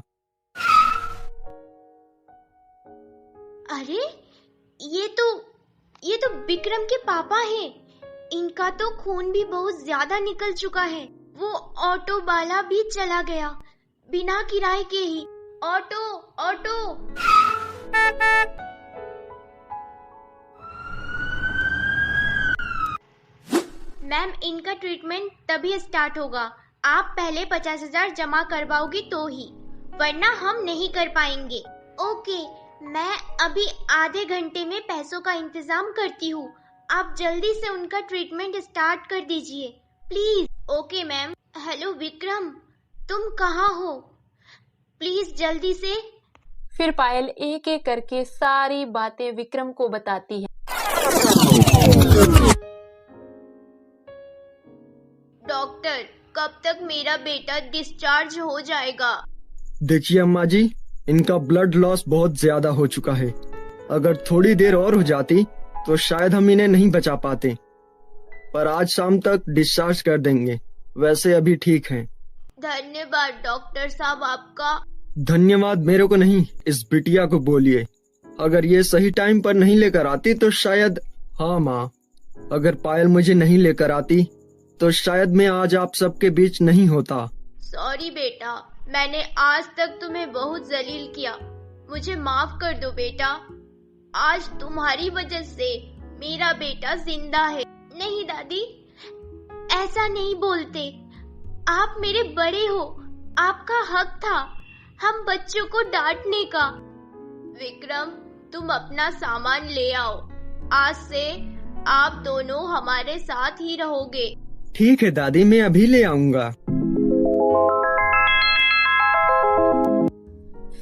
अरे ये तो विक्रम के पापा हैं। इनका तो खून भी बहुत ज्यादा निकल चुका है। वो ऑटो वाला भी चला गया बिना किराए के ही। Auto auto. मैम, इनका ट्रीटमेंट तभी स्टार्ट होगा। आप पहले 50,000 जमा करवाओगी तो ही, वरना हम नहीं कर पाएंगे। ओके, मैं अभी आधे घंटे में पैसों का इंतजाम करती हूँ। आप जल्दी से उनका ट्रीटमेंट स्टार्ट कर दीजिए please. Okay ma'am. Hello Vikram, तुम कहाँ हो? प्लीज जल्दी से। फिर पायल एक एक करके सारी बातें विक्रम को बताती है। डॉक्टर, कब तक मेरा बेटा डिस्चार्ज हो जाएगा? देखिए अम्मा जी, इनका ब्लड लॉस बहुत ज्यादा हो चुका है। अगर थोड़ी देर और हो जाती तो शायद हम इन्हें नहीं बचा पाते, पर आज शाम तक डिस्चार्ज कर देंगे। वैसे अभी ठीक हैं। धन्यवाद डॉक्टर साहब आपका। धन्यवाद मेरे को नहीं, इस बिटिया को बोलिए। अगर ये सही टाइम पर नहीं लेकर आती तो शायद। हाँ माँ, अगर पायल मुझे नहीं लेकर आती तो शायद मैं आज आप सबके बीच नहीं होता। सॉरी बेटा, मैंने आज तक तुम्हें बहुत जलील किया। मुझे माफ कर दो बेटा। आज तुम्हारी वजह से मेरा बेटा जिंदा है। नहीं दादी, ऐसा नहीं बोलते। आप मेरे बड़े हो, आपका हक था हम बच्चों को डांटने का। विक्रम, तुम अपना सामान ले आओ। आज से आप दोनों हमारे साथ ही रहोगे। ठीक है दादी, मैं अभी ले आऊंगा।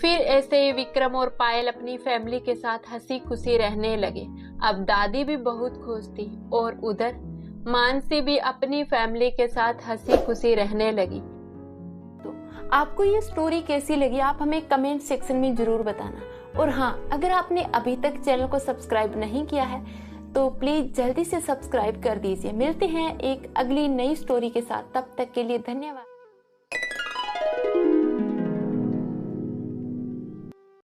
फिर ऐसे विक्रम और पायल अपनी फैमिली के साथ हंसी खुशी रहने लगे। अब दादी भी बहुत खुश थी और उधर मानसी भी अपनी फैमिली के साथ हंसी खुशी रहने लगी। तो आपको ये स्टोरी कैसी लगी, आप हमें कमेंट सेक्शन में जरूर बताना। और हाँ, अगर आपने अभी तक चैनल को सब्सक्राइब नहीं किया है तो प्लीज जल्दी से सब्सक्राइब कर दीजिए। मिलते हैं एक अगली नई स्टोरी के साथ, तब तक के लिए धन्यवाद।